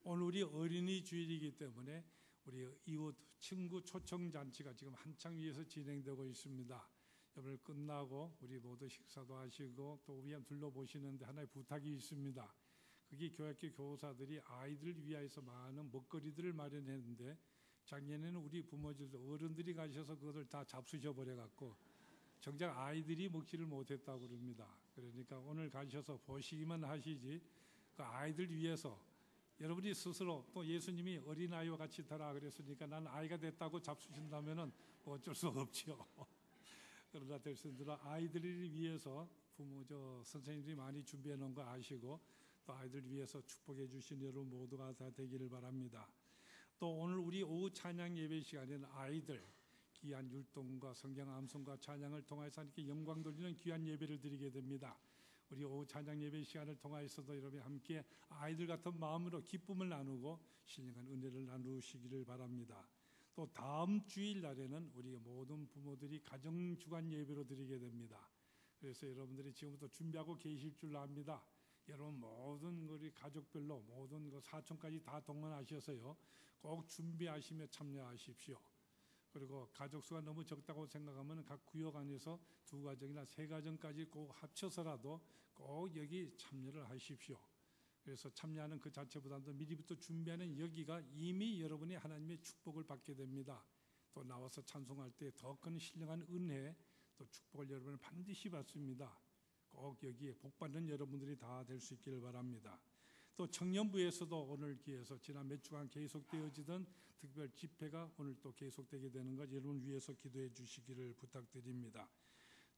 오늘 우리 어린이 주일이기 때문에 우리 이웃 친구 초청 잔치가 지금 한창 위에서 진행되고 있습니다. 여러분 끝나고 우리 모두 식사도 하시고 또 위에 둘러보시는데 하나의 부탁이 있습니다. 거기 교학교 교사들이 아이들을 위하여서 많은 먹거리들을 마련했는데 작년에는 우리 부모님들 어른들이 가셔서 그것을 다 잡수셔 버려 갖고 정작 아이들이 먹지를 못했다고 그럽니다. 그러니까 오늘 가셔서 보시기만 하시지 그 아이들 위해서 여러분이 스스로 또 예수님이 어린아이와 같이 되라 그랬으니까 난 아이가 됐다고 잡수신다면은 뭐 어쩔 수 없죠. 그러나 될수록 아이들을 위해서 부모 선생님들이 많이 준비해 놓은 거 아시고 또 아이들 위해서 축복해 주신 여러분 모두가 다 되기를 바랍니다. 또 오늘 우리 오후 찬양 예배 시간에는 아이들 귀한 율동과 성경 암송과 찬양을 통해서 하나님께 영광 돌리는 귀한 예배를 드리게 됩니다. 우리 오후 찬양 예배 시간을 통하여서도 여러분이 함께 아이들 같은 마음으로 기쁨을 나누고 신령한 은혜를 나누시기를 바랍니다. 또 다음 주일 날에는 우리 모든 부모들이 가정 주간 예배로 드리게 됩니다. 그래서 여러분들이 지금부터 준비하고 계실 줄 압니다. 여러분 모든 우리 가족별로 모든 그 사촌까지 다 동원하셔서요 꼭 준비하시며 참여하십시오. 그리고 가족 수가 너무 적다고 생각하면 각 구역 안에서 2가정이나 3가정까지 꼭 합쳐서라도 꼭 여기 참여를 하십시오. 그래서 참여하는 그 자체보다도 미리부터 준비하는 여기가 이미 여러분이 하나님의 축복을 받게 됩니다. 또 나와서 찬송할 때 더 큰 신령한 은혜 또 축복을 여러분은 반드시 받습니다. 꼭 여기에 복받는 여러분들이 다 될 수 있기를 바랍니다. 또 청년부에서도 오늘 기회에서 지난 몇 주간 계속되어지던 특별 집회가 오늘 또 계속되게 되는 것 여러분 위해서 기도해 주시기를 부탁드립니다.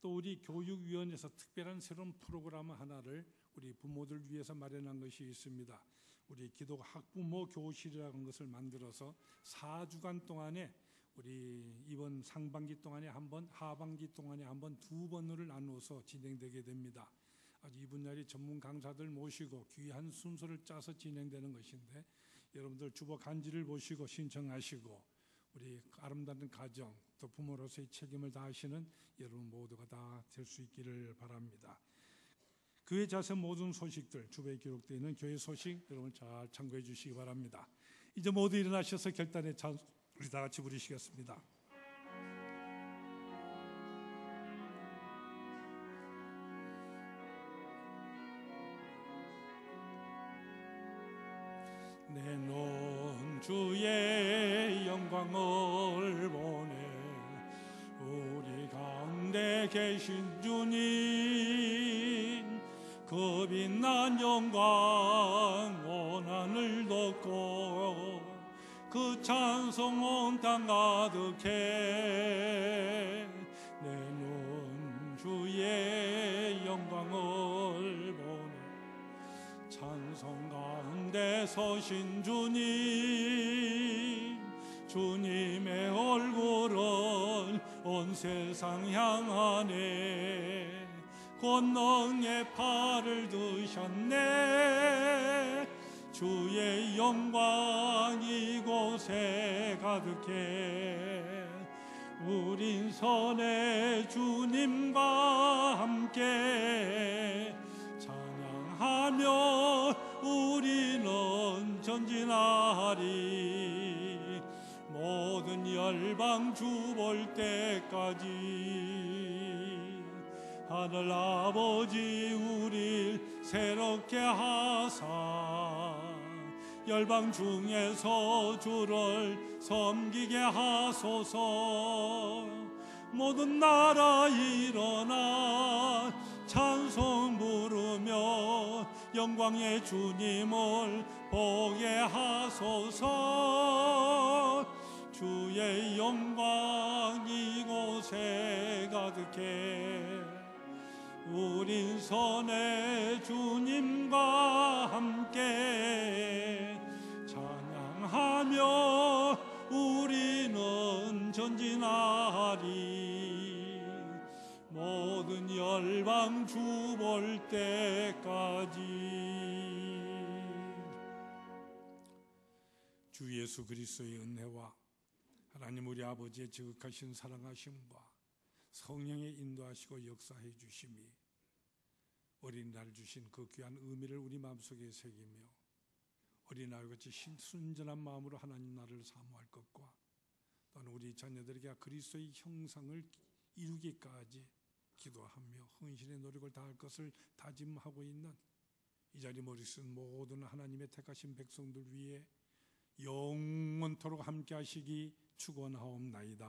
또 우리 교육위원회에서 특별한 새로운 프로그램 하나를 우리 부모들 위해서 마련한 것이 있습니다. 우리 기독 학부모 교실이라는 것을 만들어서 4주간 동안에 우리 이번 상반기 동안에 한 번, 하반기 동안에 한 번, 2번으로 나누어서 진행되게 됩니다. 아주 이 분야의 전문 강사들 모시고 귀한 순서를 짜서 진행되는 것인데 여러분들 주보 간지를 보시고 신청하시고 우리 아름다운 가정 또 부모로서의 책임을 다하시는 여러분 모두가 다 될 수 있기를 바랍니다. 교회 자세 모든 소식들 주보에 기록되어 있는 교회 소식 여러분 잘 참고해 주시기 바랍니다. 이제 모두 일어나셔서 결단의 찬송 우리 다 같이 부르시겠습니다. 내 눈 주의 영광을 보네 우리 가운데 계신 주님 그 빛난 영광 온 하늘 덮고 그 찬송 온 땅 가득해 내 눈 주의 영광을 보네 찬송 가운데 서신 주님 주님의 얼굴은 온 세상 향하네 권능의 팔을 드셨네 주의 영광 이곳에 가득해 우린 선의 주님과 함께 찬양하며 우리는 전진하리 모든 열방 주 볼 때까지 하늘 아버지 우릴 새롭게 하사 열방 중에서 주를 섬기게 하소서 모든 나라 일어나 찬송 부르며 영광의 주님을 보게 하소서 주의 영광 이곳에 가득해 우린 선의 주님과 함께 찬양하며 우리는 전진하리 모든 열방 주 볼 때까지 주 예수 그리스도의 은혜와 하나님 우리 아버지의 지극하신 사랑하심과 성령의 인도하시고 역사해 주심이 어린날 주신 그 귀한 의미를 우리 마음속에 새기며 어린아이와 같이 순전한 마음으로 하나님 나라를 사모할 것과 또한 우리 자녀들에게 그리스도의 형상을 이루기까지 기도하며 헌신의 노력을 다할 것을 다짐하고 있는 이 자리 머리쓴 모든 하나님의 택하신 백성들 위해 영원토록 함께 하시기 축원하옵나이다.